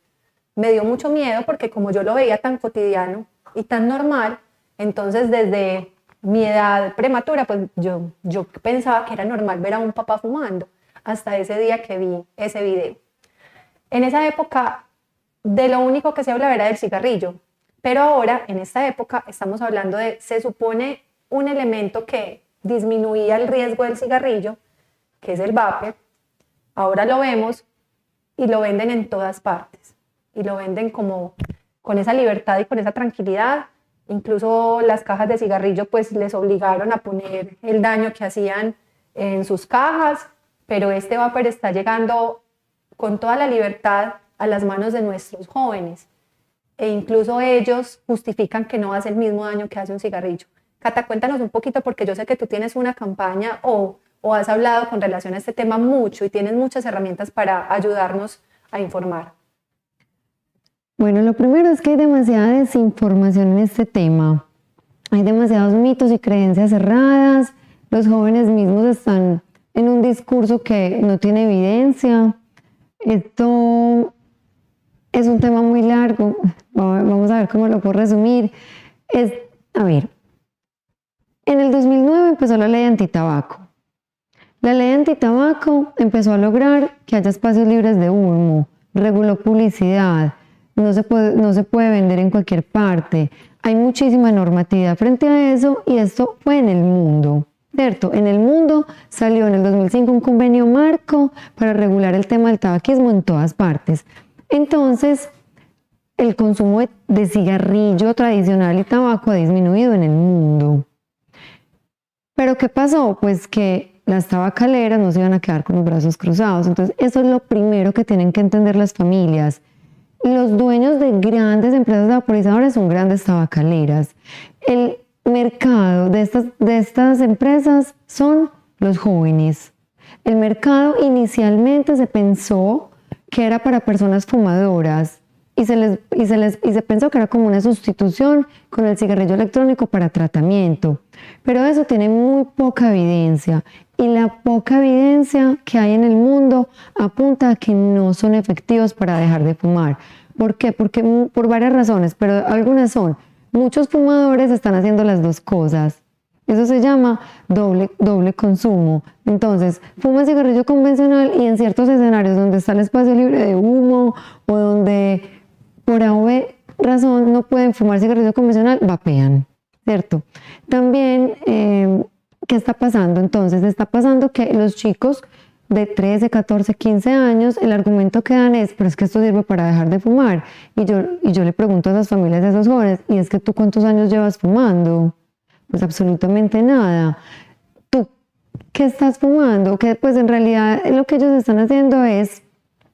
Me dio mucho miedo porque como yo lo veía tan cotidiano y tan normal, entonces desde mi edad prematura, pues yo pensaba que era normal ver a un papá fumando, hasta ese día que vi ese video. En esa época, de lo único que se hablaba era del cigarrillo, pero ahora, en esta época, estamos hablando de, se supone, un elemento que disminuía el riesgo del cigarrillo, que es el vapor. Ahora lo vemos y lo venden en todas partes, y lo venden como con esa libertad y con esa tranquilidad. Incluso las cajas de cigarrillo pues les obligaron a poner el daño que hacían en sus cajas, pero este vapor está llegando con toda la libertad a las manos de nuestros jóvenes e incluso ellos justifican que no hace el mismo daño que hace un cigarrillo. Cata, cuéntanos un poquito porque yo sé que tú tienes una campaña o has hablado con relación a este tema mucho y tienes muchas herramientas para ayudarnos a informar. Bueno, lo primero es que hay demasiada desinformación en este tema. Hay demasiados mitos y creencias erradas. Los jóvenes mismos están en un discurso que no tiene evidencia. Esto es un tema muy largo. Vamos a ver cómo lo puedo resumir. A ver, en el 2009 empezó la ley antitabaco. La ley antitabaco empezó a lograr que haya espacios libres de humo, reguló publicidad, no se puede vender en cualquier parte. Hay muchísima normatividad frente a eso y esto fue en el mundo, ¿cierto? En el mundo salió en el 2005 un convenio marco para regular el tema del tabaquismo en todas partes. Entonces, el consumo de cigarrillo tradicional y tabaco ha disminuido en el mundo. ¿Pero qué pasó? Pues que las tabacaleras no se iban a quedar con los brazos cruzados. Entonces, eso es lo primero que tienen que entender las familias. Los dueños de grandes empresas vaporizadoras son grandes tabacaleras. El mercado de estas empresas son los jóvenes. El mercado inicialmente se pensó que era para personas fumadoras y se pensó que era como una sustitución con el cigarrillo electrónico para tratamiento. Pero eso tiene muy poca evidencia y la poca evidencia que hay en el mundo apunta a que no son efectivos para dejar de fumar. ¿Por qué? Porque por varias razones, pero algunas son, muchos fumadores están haciendo las dos cosas. Eso se llama doble consumo. Entonces, fuman cigarrillo convencional y en ciertos escenarios donde está el espacio libre de humo o donde por alguna razón no pueden fumar cigarrillo convencional, vapean, ¿cierto? También, ¿qué está pasando? Entonces, está pasando que los chicos de 13, 14, 15 años, el argumento que dan es, pero es que esto sirve para dejar de fumar. Y yo le pregunto a esas familias, a esos jóvenes, ¿y es que tú cuántos años llevas fumando? Pues absolutamente nada. ¿Tú qué estás fumando? Que pues en realidad lo que ellos están haciendo es,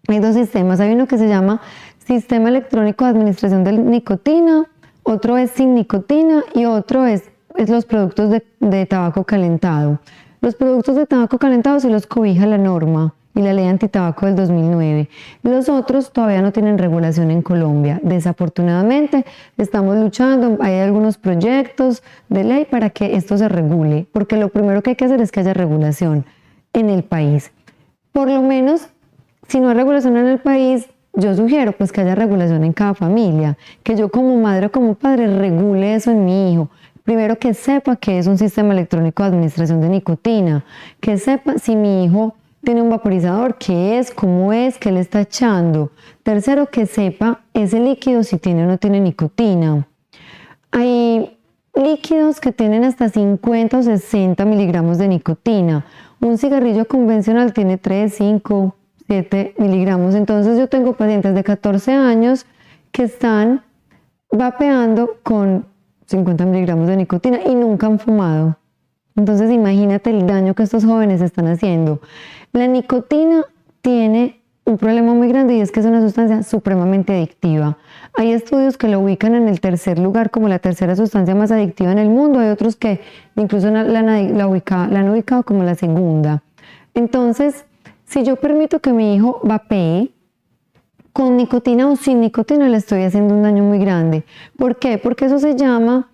hay dos sistemas. Hay uno que se llama Sistema Electrónico de Administración de Nicotina, otro es sin nicotina y otro es los productos de tabaco calentado. Los productos de tabaco calentado se los cobija la norma y la ley antitabaco del 2009. Los otros todavía no tienen regulación en Colombia. Desafortunadamente, estamos luchando, hay algunos proyectos de ley para que esto se regule, porque lo primero que hay que hacer es que haya regulación en el país. Por lo menos, si no hay regulación en el país, yo sugiero pues que haya regulación en cada familia, que yo como madre o como padre regule eso en mi hijo. Primero, que sepa que es un sistema electrónico de administración de nicotina, que sepa si mi hijo tiene un vaporizador, qué es, cómo es, qué le está echando. Tercero, que sepa ese líquido si tiene o no tiene nicotina. Hay líquidos que tienen hasta 50 o 60 miligramos de nicotina. Un cigarrillo convencional tiene 3, 5, 7 miligramos. Entonces yo tengo pacientes de 14 años que están vapeando con 50 miligramos de nicotina y nunca han fumado. Entonces imagínate el daño que estos jóvenes están haciendo. La nicotina tiene un problema muy grande y es que es una sustancia supremamente adictiva. Hay estudios que lo ubican en el tercer lugar como la tercera sustancia más adictiva en el mundo. Hay otros que incluso la han ubicado como la segunda. Entonces, Si yo permito que mi hijo vapee, con nicotina o sin nicotina le estoy haciendo un daño muy grande. ¿Por qué? Porque eso se llama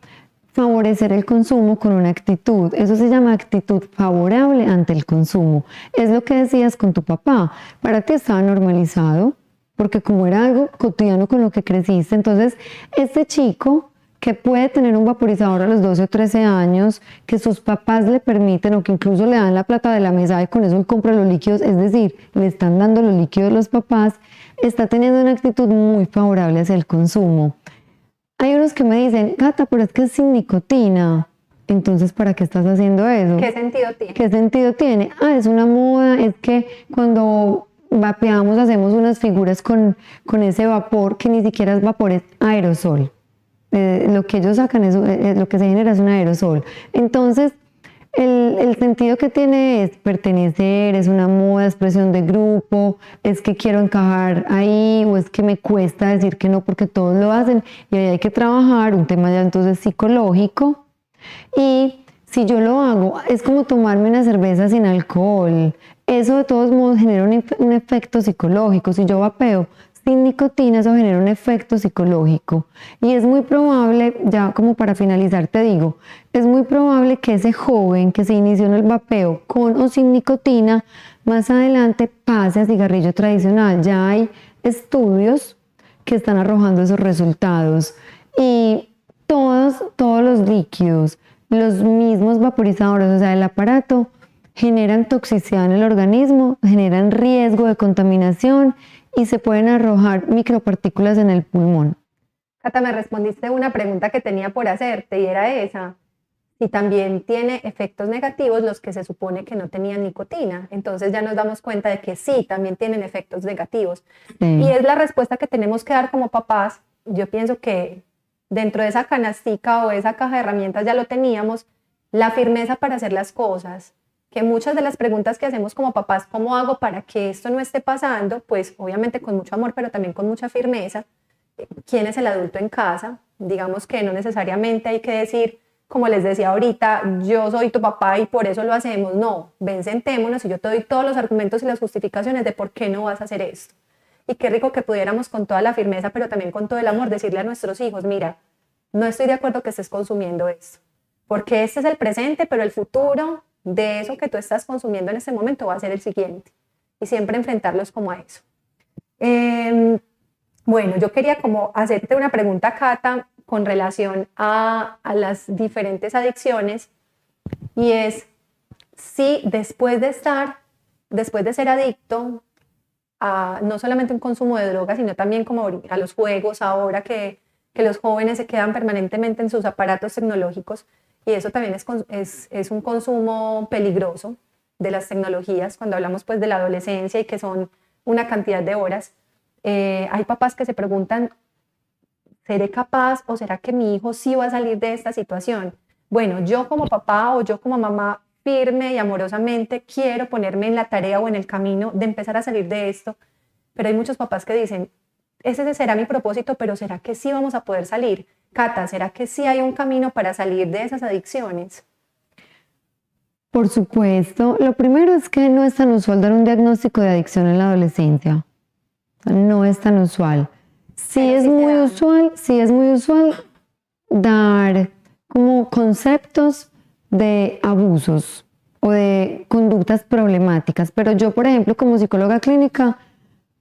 favorecer el consumo con una actitud. Eso se llama actitud favorable ante el consumo. Es lo que decías con tu papá. Para ti estaba normalizado, porque como era algo cotidiano con lo que creciste, entonces este chico que puede tener un vaporizador a los 12 o 13 años, que sus papás le permiten o que incluso le dan la plata de la mesa y con eso él compra los líquidos, es decir, le están dando los líquidos los papás, está teniendo una actitud muy favorable hacia el consumo. Hay unos que me dicen, Cata, pero es que es sin nicotina. Entonces, ¿para qué estás haciendo eso? ¿Qué sentido tiene? ¿Qué sentido tiene? Ah, es una moda, es que cuando vapeamos hacemos unas figuras con ese vapor que ni siquiera es vapor, es aerosol. Lo que ellos sacan, lo que se genera es un aerosol. Entonces, el sentido que tiene es pertenecer, es una moda, expresión de grupo, es que quiero encajar ahí o es que me cuesta decir que no porque todos lo hacen y ahí hay que trabajar, un tema ya entonces psicológico. Y si yo lo hago, es como tomarme una cerveza sin alcohol. Eso de todos modos genera un efecto psicológico. Si yo vapeo sin nicotina, eso genera un efecto psicológico. Y es muy probable, ya como para finalizar te digo, es muy probable que ese joven que se inició en el vapeo con o sin nicotina, más adelante pase a cigarrillo tradicional. Ya hay estudios que están arrojando esos resultados. Y todos los líquidos, los mismos vaporizadores, o sea, el aparato, generan toxicidad en el organismo, generan riesgo de contaminación y se pueden arrojar micropartículas en el pulmón. Cata, me respondiste una pregunta que tenía por hacerte y era esa, si también tiene efectos negativos los que se supone que no tenían nicotina. Entonces ya nos damos cuenta de que sí, también tienen efectos negativos. Sí. Y es la respuesta que tenemos que dar como papás. Yo pienso que dentro de esa canastica o esa caja de herramientas ya lo teníamos, la firmeza para hacer las cosas. Que muchas de las preguntas que hacemos como papás, ¿cómo hago para que esto no esté pasando? Pues obviamente con mucho amor, pero también con mucha firmeza. ¿Quién es el adulto en casa? Digamos que no necesariamente hay que decir, como les decía ahorita, yo soy tu papá y por eso lo hacemos. No, ven, sentémonos y yo te doy todos los argumentos y las justificaciones de por qué no vas a hacer esto. Y qué rico que pudiéramos con toda la firmeza, pero también con todo el amor, decirle a nuestros hijos, mira, no estoy de acuerdo que estés consumiendo esto, porque este es el presente, pero el futuro de eso que tú estás consumiendo en este momento va a ser el siguiente. Y siempre enfrentarlos como a eso. Bueno, yo quería como hacerte una pregunta, Cata, con relación a las diferentes adicciones, y es si después de ser adicto a no solamente un consumo de drogas, sino también como a los juegos, ahora que los jóvenes se quedan permanentemente en sus aparatos tecnológicos, y eso también es un consumo peligroso de las tecnologías, cuando hablamos pues de la adolescencia y que son una cantidad de horas. Hay papás que se preguntan, ¿seré capaz o será que mi hijo sí va a salir de esta situación? Bueno, yo como papá o yo como mamá, firme y amorosamente, quiero ponerme en la tarea o en el camino de empezar a salir de esto, pero hay muchos papás que dicen, ese será mi propósito, pero ¿será que sí vamos a poder salir? Cata, ¿será que sí hay un camino para salir de esas adicciones? Por supuesto. Lo primero es que no es tan usual dar un diagnóstico de adicción en la adolescencia. No es tan usual. Sí es muy usual dar como conceptos de abusos o de conductas problemáticas. Pero yo, por ejemplo, como psicóloga clínica,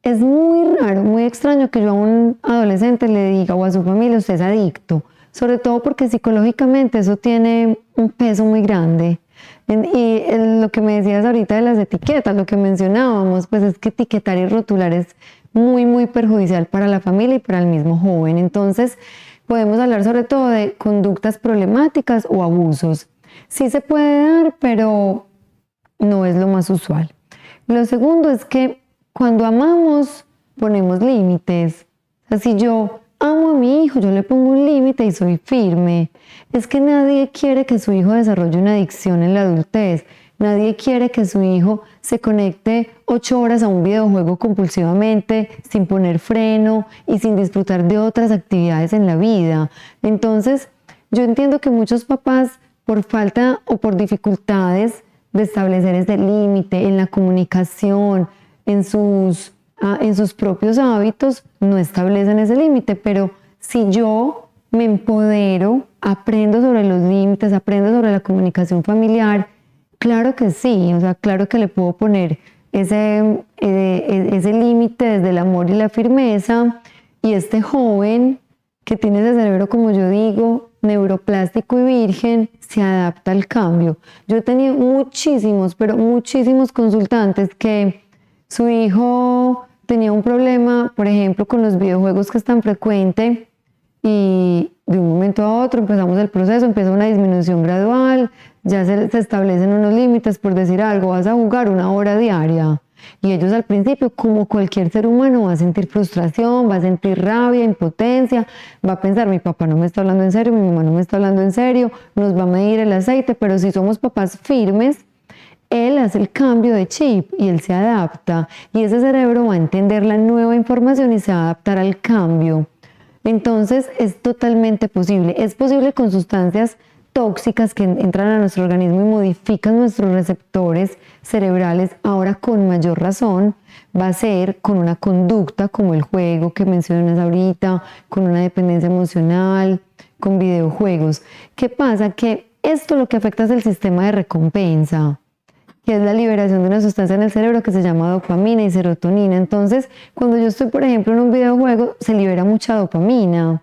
es muy raro, muy extraño que yo a un adolescente le diga o a su familia, usted es adicto, sobre todo porque psicológicamente eso tiene un peso muy grande. Y lo que me decías ahorita de las etiquetas, lo que mencionábamos, pues es que etiquetar y rotular es muy, muy perjudicial para la familia y para el mismo joven. Entonces, podemos hablar sobre todo de conductas problemáticas o abusos. Sí se puede dar, pero no es lo más usual. Lo segundo es que cuando amamos, ponemos límites. O sea, si yo amo a mi hijo, yo le pongo un límite y soy firme. Es que nadie quiere que su hijo desarrolle una adicción en la adultez. Nadie quiere que su hijo se conecte 8 horas a un videojuego compulsivamente, sin poner freno y sin disfrutar de otras actividades en la vida. Entonces, yo entiendo que muchos papás, por falta o por dificultades de establecer ese límite en la comunicación, en sus propios hábitos, no establecen ese límite, pero si yo me empodero, aprendo sobre los límites, aprendo sobre la comunicación familiar, claro que sí, o sea, claro que le puedo poner ese límite desde el amor y la firmeza, y este joven que tiene ese cerebro, como yo digo, neuroplástico y virgen, se adapta al cambio. Yo he tenido muchísimos, pero muchísimos consultantes que su hijo tenía un problema, por ejemplo, con los videojuegos, que es tan frecuente, y de un momento a otro empezamos el proceso, empieza una disminución gradual, ya se establecen unos límites, por decir algo, vas a jugar 1 hora diaria. Y ellos al principio, como cualquier ser humano, va a sentir frustración, va a sentir rabia, impotencia, va a pensar, mi papá no me está hablando en serio, mi mamá no me está hablando en serio, nos va a medir el aceite, pero si somos papás firmes, él hace el cambio de chip y él se adapta, y ese cerebro va a entender la nueva información y se va a adaptar al cambio. Entonces es totalmente posible. Es posible con sustancias tóxicas que entran a nuestro organismo y modifican nuestros receptores cerebrales. Ahora, con mayor razón, va a ser con una conducta como el juego que mencionas ahorita, con una dependencia emocional, con videojuegos. ¿Qué pasa? Que esto lo que afecta es el sistema de recompensa, que es la liberación de una sustancia en el cerebro que se llama dopamina y serotonina. Entonces, cuando yo estoy, por ejemplo, en un videojuego, se libera mucha dopamina.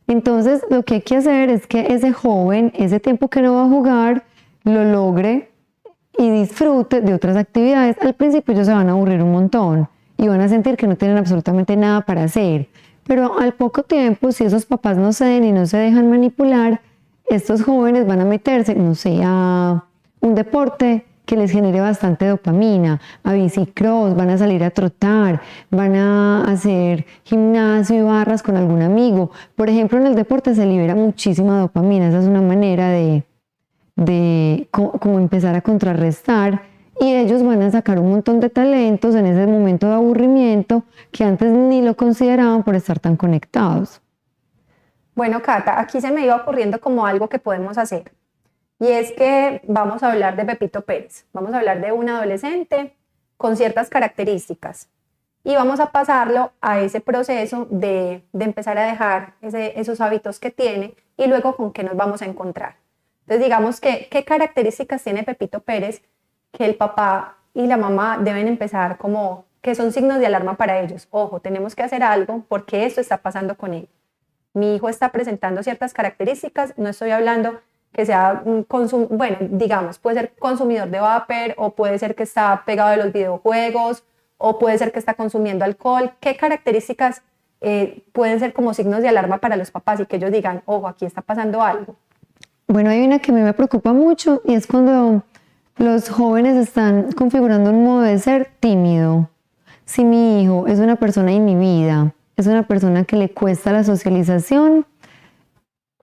Entonces, lo que hay que hacer es que ese joven, ese tiempo que no va a jugar, lo logre y disfrute de otras actividades. Al principio ellos se van a aburrir un montón y van a sentir que no tienen absolutamente nada para hacer. Pero al poco tiempo, si esos papás no ceden y no se dejan manipular, estos jóvenes van a meterse, no sé, a un deporte que les genere bastante dopamina, a bicicross, van a salir a trotar, van a hacer gimnasio y barras con algún amigo. Por ejemplo, en el deporte se libera muchísima dopamina, esa es una manera de como empezar a contrarrestar, y ellos van a sacar un montón de talentos en ese momento de aburrimiento que antes ni lo consideraban por estar tan conectados. Bueno, Cata, aquí se me iba ocurriendo como algo que podemos hacer. Y es que vamos a hablar de Pepito Pérez, vamos a hablar de un adolescente con ciertas características y vamos a pasarlo a ese proceso de empezar a dejar esos hábitos que tiene y luego con qué nos vamos a encontrar. Entonces digamos que qué características tiene Pepito Pérez que el papá y la mamá deben empezar como que son signos de alarma para ellos. Ojo, tenemos que hacer algo porque esto está pasando con él. Mi hijo está presentando ciertas características, no estoy hablando que sea bueno, digamos, puede ser consumidor de vapor, o puede ser que está pegado de los videojuegos, o puede ser que está consumiendo alcohol. ¿Qué características pueden ser como signos de alarma para los papás y que ellos digan, ojo, aquí está pasando algo? Bueno, hay una que a mí me preocupa mucho y es cuando los jóvenes están configurando un modo de ser tímido. Si mi hijo es una persona inhibida, es una persona que le cuesta la socialización,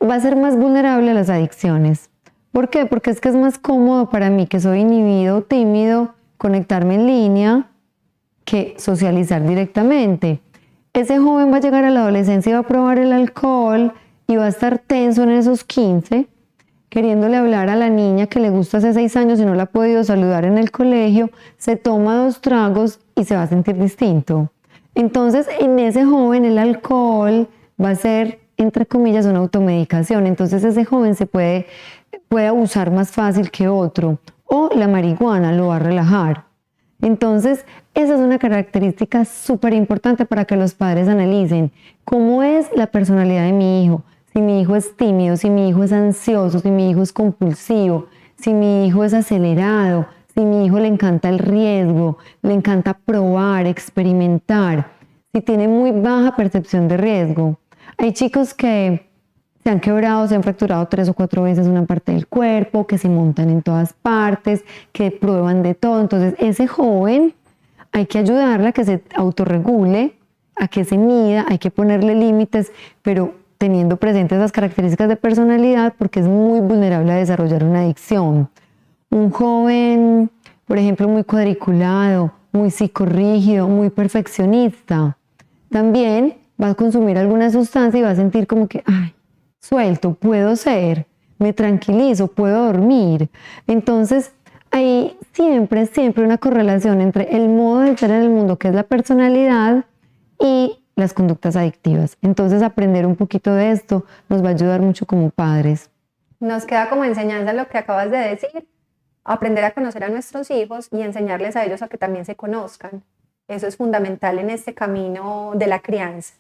va a ser más vulnerable a las adicciones. ¿Por qué? Porque es que es más cómodo para mí, que soy inhibido o tímido, conectarme en línea que socializar directamente. Ese joven va a llegar a la adolescencia y va a probar el alcohol y va a estar tenso en esos 15, queriéndole hablar a la niña que le gusta hace 6 años y no la ha podido saludar en el colegio, se toma 2 tragos y se va a sentir distinto. Entonces, en ese joven el alcohol va a ser, entre comillas, una automedicación. Entonces ese joven se puede abusar más fácil que otro, o la marihuana lo va a relajar. Entonces esa es una característica súper importante para que los padres analicen cómo es la personalidad de mi hijo. Si mi hijo es tímido, si mi hijo es ansioso, si mi hijo es compulsivo, si mi hijo es acelerado, si mi hijo le encanta el riesgo, le encanta probar, experimentar, si tiene muy baja percepción de riesgo. Hay chicos que se han quebrado, se han fracturado 3 o 4 veces una parte del cuerpo, que se montan en todas partes, que prueban de todo. Entonces, ese joven hay que ayudarle a que se autorregule, a que se mida, hay que ponerle límites, pero teniendo presentes esas características de personalidad, porque es muy vulnerable a desarrollar una adicción. Un joven, por ejemplo, muy cuadriculado, muy psicorrígido, muy perfeccionista, también va a consumir alguna sustancia y va a sentir como que, ay, suelto, puedo ser, me tranquilizo, puedo dormir. Entonces, hay siempre, siempre una correlación entre el modo de ser en el mundo, que es la personalidad, y las conductas adictivas. Entonces, aprender un poquito de esto nos va a ayudar mucho como padres. Nos queda como enseñanza lo que acabas de decir, aprender a conocer a nuestros hijos y enseñarles a ellos a que también se conozcan. Eso es fundamental en este camino de la crianza.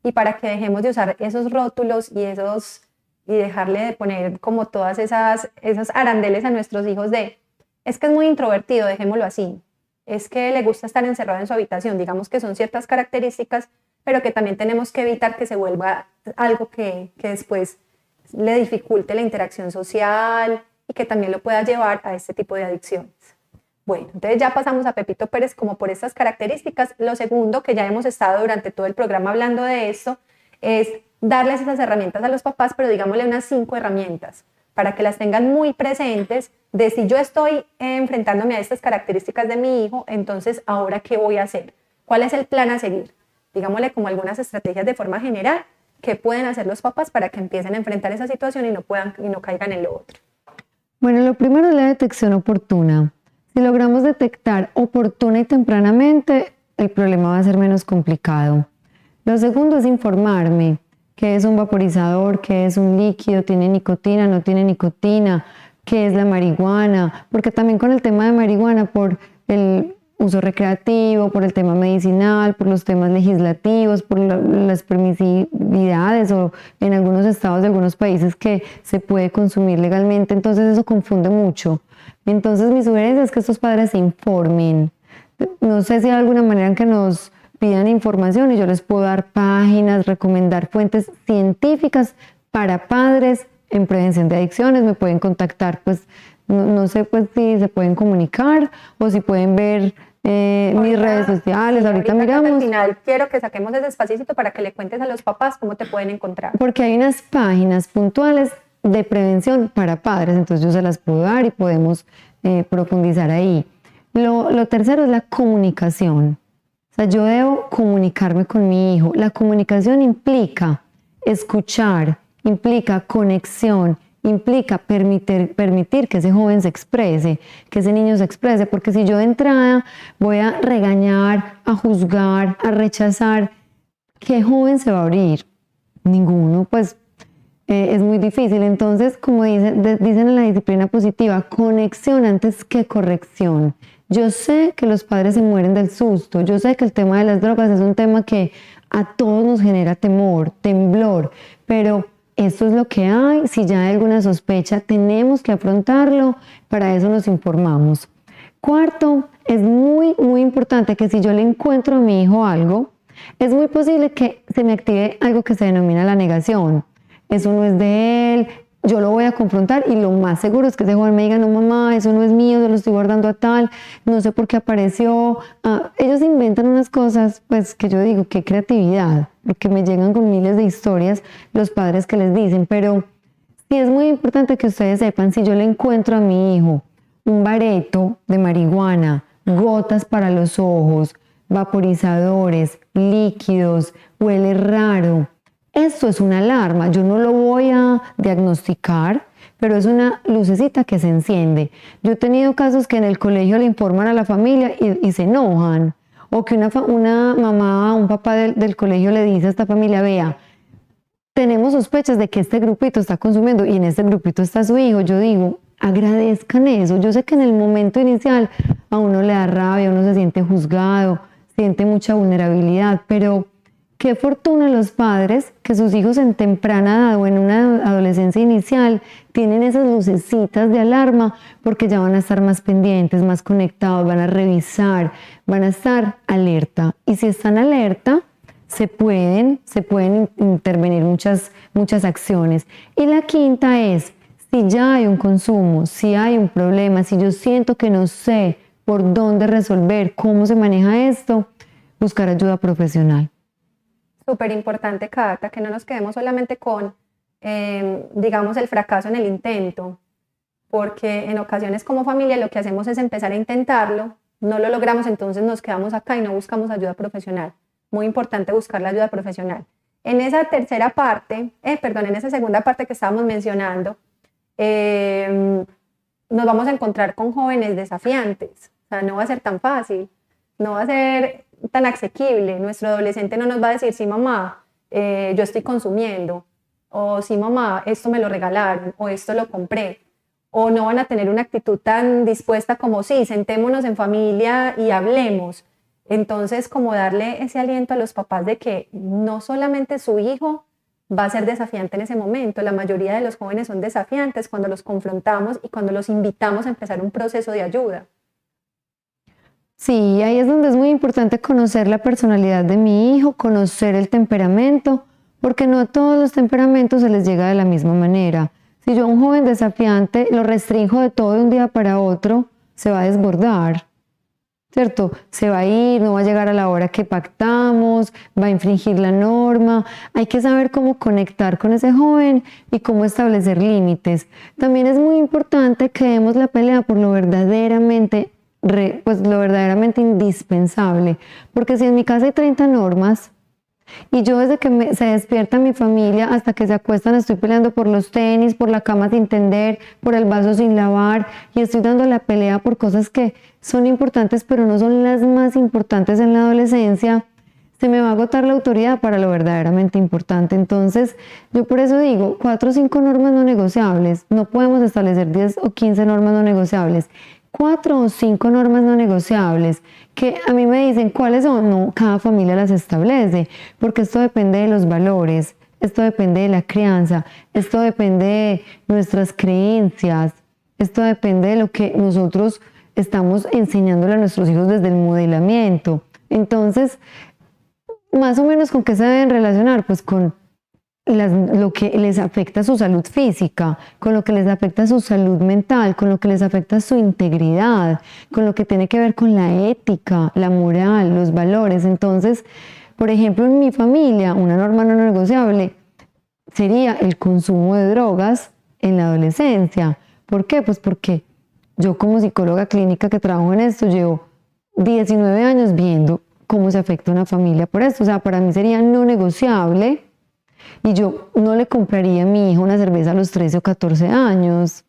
Y para que dejemos de usar esos rótulos y dejarle de poner como todas esos arandeles a nuestros hijos es que es muy introvertido, dejémoslo así. Es que le gusta estar encerrado en su habitación. Digamos que son ciertas características, pero que también tenemos que evitar que se vuelva algo que después le dificulte la interacción social y que también lo pueda llevar a este tipo de adicciones. Bueno, entonces ya pasamos a Pepito Pérez como por estas características. Lo segundo, que ya hemos estado durante todo el programa hablando de esto, es darles esas herramientas a los papás, pero digámosle unas 5 herramientas para que las tengan muy presentes de si yo estoy enfrentándome a estas características de mi hijo, entonces ahora ¿qué voy a hacer? ¿Cuál es el plan a seguir? Digámosle como algunas estrategias de forma general que pueden hacer los papás para que empiecen a enfrentar esa situación y no caigan en lo otro. Bueno, lo primero es la detección oportuna. Si logramos detectar oportuna y tempranamente, el problema va a ser menos complicado. Lo segundo es informarme. ¿Qué es un vaporizador? ¿Qué es un líquido? ¿Tiene nicotina? ¿No tiene nicotina? ¿Qué es la marihuana? Porque también con el tema de marihuana, por el uso recreativo, por el tema medicinal, por los temas legislativos, por las permisividades o en algunos estados de algunos países que se puede consumir legalmente, entonces eso confunde mucho. Entonces mi sugerencia es que estos padres se informen. No sé si hay alguna manera en que nos pidan información y yo les puedo dar páginas, recomendar fuentes científicas para padres en prevención de adicciones. Me pueden contactar, pues no sé pues si se pueden comunicar o si pueden ver mis redes sociales. Sí, ahorita miramos. Al miramos. final quiero que saquemos ese espacito para que le cuentes a los papás cómo te pueden encontrar. Porque hay unas páginas puntuales de prevención para padres, entonces yo se las puedo dar y podemos profundizar ahí. Lo tercero es la comunicación. O sea, yo debo comunicarme con mi hijo. La comunicación implica escuchar, implica conexión, implica permitir que ese joven se exprese, que ese niño se exprese, porque si yo de entrada voy a regañar, a juzgar, a rechazar, ¿qué joven se va a abrir? Ninguno, pues es muy difícil. Entonces, como dicen en la disciplina positiva, conexión antes que corrección. Yo sé que los padres se mueren del susto, yo sé que el tema de las drogas es un tema que a todos nos genera temor, temblor, pero esto es lo que hay. Si ya hay alguna sospecha, tenemos que afrontarlo, para eso nos informamos. Cuarto, es muy, muy importante que si yo le encuentro a mi hijo algo, es muy posible que se me active algo que se denomina la negación. Eso no es de él, yo lo voy a confrontar y lo más seguro es que ese joven me diga, no mamá, eso no es mío, se lo estoy guardando a tal, no sé por qué apareció. Ellos inventan unas cosas, pues que yo digo, qué creatividad, porque me llegan con miles de historias los padres que les dicen, pero sí es muy importante que ustedes sepan, si yo le encuentro a mi hijo un bareto de marihuana, gotas para los ojos, vaporizadores, líquidos, huele raro, esto es una alarma. Yo no lo voy a diagnosticar, pero es una lucecita que se enciende. Yo he tenido casos que en el colegio le informan a la familia y se enojan, o que una mamá o un papá del colegio le dice a esta familia, vea, tenemos sospechas de que este grupito está consumiendo y en este grupito está su hijo. Yo digo, agradezcan eso. Yo sé que en el momento inicial a uno le da rabia, uno se siente juzgado, siente mucha vulnerabilidad, pero qué fortuna los padres que sus hijos en temprana edad o en una adolescencia inicial tienen esas lucecitas de alarma, porque ya van a estar más pendientes, más conectados, van a revisar, van a estar alerta. Y si están alerta, se pueden intervenir muchas acciones. Y la quinta es, si ya hay un consumo, si hay un problema, si yo siento que no sé por dónde resolver, cómo se maneja esto, buscar ayuda profesional. Súper importante, Cata, que no nos quedemos solamente con, digamos, el fracaso en el intento, porque en ocasiones como familia lo que hacemos es empezar a intentarlo, no lo logramos, entonces nos quedamos acá y no buscamos ayuda profesional. Muy importante buscar la ayuda profesional. En esa segunda parte que estábamos mencionando, nos vamos a encontrar con jóvenes desafiantes. O sea, no va a ser tan fácil, no va a ser tan asequible. Nuestro adolescente no nos va a decir, sí, mamá, yo estoy consumiendo, o sí, mamá, esto me lo regalaron, o esto lo compré. O no van a tener una actitud tan dispuesta como, sí, sentémonos en familia y hablemos. Entonces, como darle ese aliento a los papás de que no solamente su hijo va a ser desafiante en ese momento, la mayoría de los jóvenes son desafiantes cuando los confrontamos y cuando los invitamos a empezar un proceso de ayuda. Sí, ahí es donde es muy importante conocer la personalidad de mi hijo, conocer el temperamento, porque no a todos los temperamentos se les llega de la misma manera. Si yo a un joven desafiante lo restrinjo de todo de un día para otro, se va a desbordar, ¿cierto? Se va a ir, no va a llegar a la hora que pactamos, va a infringir la norma. Hay que saber cómo conectar con ese joven y cómo establecer límites. También es muy importante que demos la pelea por lo verdaderamente lo verdaderamente indispensable, porque si en mi casa hay 30 normas y yo desde que se despierta mi familia hasta que se acuestan estoy peleando por los tenis, por la cama sin tender, por el vaso sin lavar y estoy dando la pelea por cosas que son importantes pero no son las más importantes en la adolescencia, se me va a agotar la autoridad para lo verdaderamente importante. Entonces yo por eso digo 4 o 5 normas no negociables, no podemos establecer 10 o 15 normas no negociables. 4 o 5 normas no negociables que a mí me dicen cuáles son, no, cada familia las establece, porque esto depende de los valores, esto depende de la crianza, esto depende de nuestras creencias, esto depende de lo que nosotros estamos enseñándole a nuestros hijos desde el modelamiento. Entonces, más o menos ¿con qué se deben relacionar? Pues con lo que les afecta a su salud física, con lo que les afecta a su salud mental, con lo que les afecta a su integridad, con lo que tiene que ver con la ética, la moral, los valores. Entonces, por ejemplo, en mi familia, una norma no negociable sería el consumo de drogas en la adolescencia. ¿Por qué? Pues porque yo como psicóloga clínica que trabajo en esto, llevo 19 años viendo cómo se afecta una familia por esto. O sea, para mí sería no negociable. Y yo no le compraría a mi hija una cerveza a los 13 o 14 años,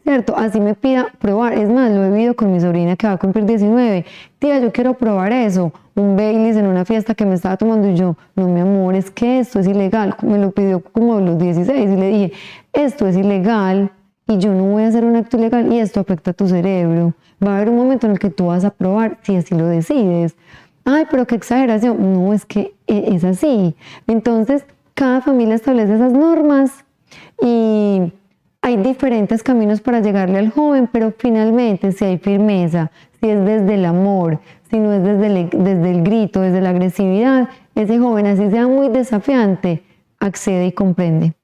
¿cierto? Así me pida probar. Es más, lo he vivido con mi sobrina que va a cumplir 19. Tía, yo quiero probar eso. Un Baileys en una fiesta que me estaba tomando y yo, no, mi amor, es que esto es ilegal. Me lo pidió como a los 16 y le dije, esto es ilegal y yo no voy a hacer un acto ilegal y esto afecta a tu cerebro. Va a haber un momento en el que tú vas a probar si así lo decides. Ay, pero qué exageración. No, es que es así. Entonces, cada familia establece esas normas y hay diferentes caminos para llegarle al joven, pero finalmente si hay firmeza, si es desde el amor, si no es desde el grito, desde la agresividad, ese joven, así sea muy desafiante, accede y comprende.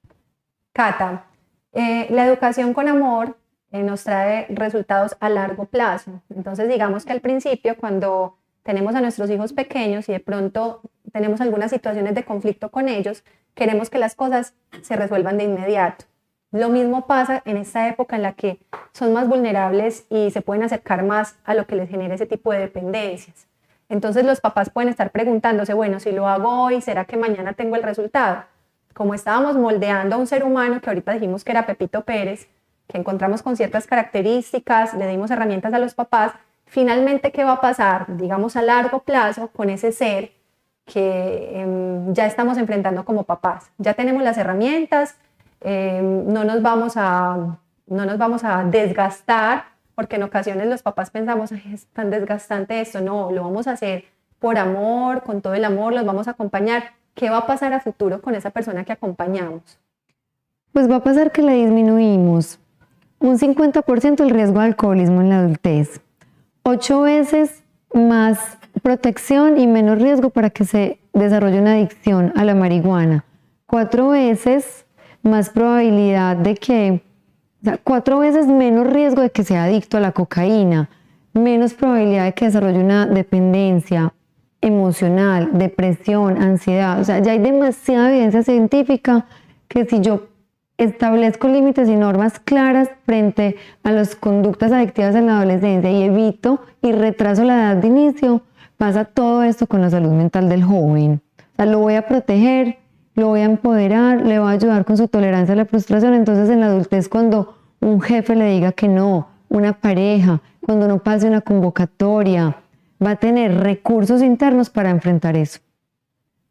Cata, la educación con amor nos trae resultados a largo plazo. Entonces, digamos que al principio, cuando tenemos a nuestros hijos pequeños y de pronto tenemos algunas situaciones de conflicto con ellos, queremos que las cosas se resuelvan de inmediato. Lo mismo pasa en esta época en la que son más vulnerables y se pueden acercar más a lo que les genera ese tipo de dependencias. Entonces los papás pueden estar preguntándose, bueno, si lo hago hoy, ¿será que mañana tengo el resultado? Como estábamos moldeando a un ser humano que ahorita dijimos que era Pepito Pérez, que encontramos con ciertas características, le dimos herramientas a los papás, finalmente, ¿qué va a pasar, digamos, a largo plazo con ese ser que ya estamos enfrentando como papás? Ya tenemos las herramientas, no nos vamos a desgastar, porque en ocasiones los papás pensamos, ay, es tan desgastante esto. No, lo vamos a hacer por amor, con todo el amor, los vamos a acompañar. ¿Qué va a pasar a futuro con esa persona que acompañamos? Pues va a pasar que le disminuimos un 50% el riesgo de alcoholismo en la adultez, 8 veces más protección y menos riesgo para que se desarrolle una adicción a la marihuana, 4 veces más probabilidad de que, 4 veces menos riesgo de que sea adicto a la cocaína, menos probabilidad de que desarrolle una dependencia emocional, depresión, ansiedad. O sea, ya hay demasiada evidencia científica que si yo establezco límites y normas claras frente a las conductas adictivas en la adolescencia y evito y retraso la edad de inicio, pasa todo esto con la salud mental del joven. O sea, lo voy a proteger, lo voy a empoderar, le voy a ayudar con su tolerancia a la frustración. Entonces en la adultez, cuando un jefe le diga que no, una pareja, cuando uno pase una convocatoria, va a tener recursos internos para enfrentar eso.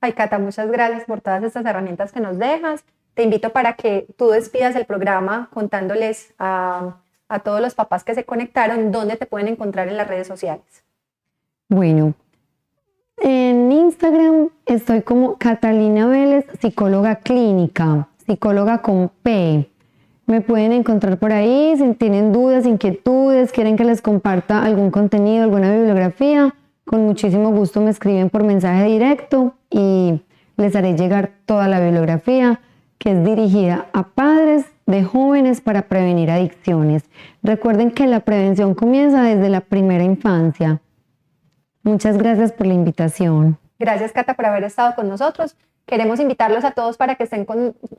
Ay, Cata, muchas gracias por todas estas herramientas que nos dejas. Te invito para que tú despidas el programa contándoles a todos los papás que se conectaron dónde te pueden encontrar en las redes sociales. Bueno, en Instagram estoy como Catalina Vélez, psicóloga clínica, psicóloga con P. Me pueden encontrar por ahí si tienen dudas, inquietudes, quieren que les comparta algún contenido, alguna bibliografía. Con muchísimo gusto me escriben por mensaje directo y les haré llegar toda la bibliografía que es dirigida a padres de jóvenes para prevenir adicciones. Recuerden que la prevención comienza desde la primera infancia. Muchas gracias por la invitación. Gracias, Cata, por haber estado con nosotros. Queremos invitarlos a todos para que estén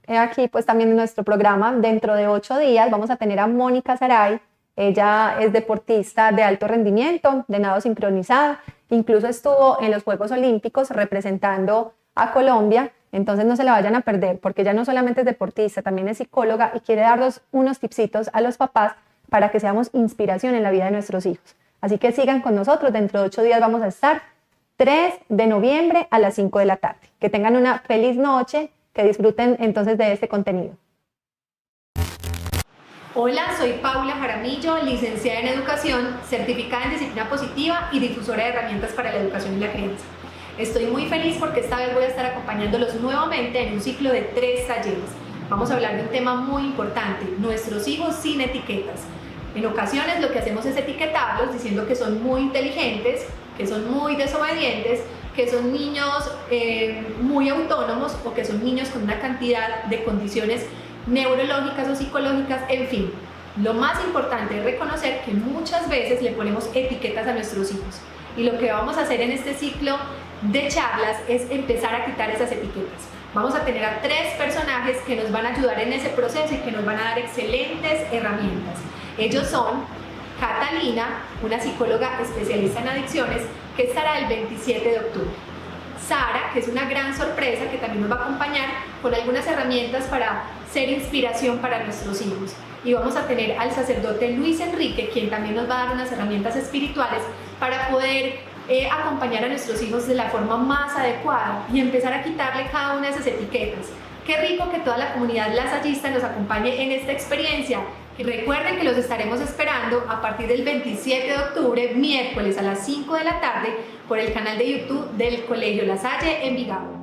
aquí pues también en nuestro programa. Dentro de 8 días vamos a tener a Mónica Saray. Ella es deportista de alto rendimiento, de nado sincronizado, incluso estuvo en los Juegos Olímpicos representando a Colombia, entonces no se la vayan a perder porque ella no solamente es deportista, también es psicóloga y quiere darnos unos tipsitos a los papás para que seamos inspiración en la vida de nuestros hijos. Así que sigan con nosotros, dentro de 8 días vamos a estar 3 de noviembre a las 5 de la tarde. Que tengan una feliz noche, que disfruten entonces de este contenido. Hola, soy Paula Jaramillo, licenciada en Educación, certificada en Disciplina Positiva y difusora de herramientas para la educación y la crianza. Estoy muy feliz porque esta vez voy a estar acompañándolos nuevamente en un ciclo de 3 talleres. Vamos a hablar de un tema muy importante, nuestros hijos sin etiquetas. En ocasiones lo que hacemos es etiquetarlos diciendo que son muy inteligentes, que son muy desobedientes, que son niños muy autónomos o que son niños con una cantidad de condiciones neurológicas o psicológicas, en fin. Lo más importante es reconocer que muchas veces le ponemos etiquetas a nuestros hijos y lo que vamos a hacer en este ciclo de charlas es empezar a quitar esas etiquetas. Vamos a tener a 3 personajes que nos van a ayudar en ese proceso y que nos van a dar excelentes herramientas. Ellos son Catalina, una psicóloga especialista en adicciones, que estará el 27 de octubre. Sara, que es una gran sorpresa, que también nos va a acompañar con algunas herramientas para ser inspiración para nuestros hijos. Y vamos a tener al sacerdote Luis Enrique, quien también nos va a dar unas herramientas espirituales para poder acompañar a nuestros hijos de la forma más adecuada y empezar a quitarle cada una de esas etiquetas. Qué rico que toda la comunidad lasallista nos acompañe en esta experiencia. Y recuerden que los estaremos esperando a partir del 27 de octubre, miércoles a las 5 de la tarde, por el canal de YouTube del Colegio La Salle, Envigado.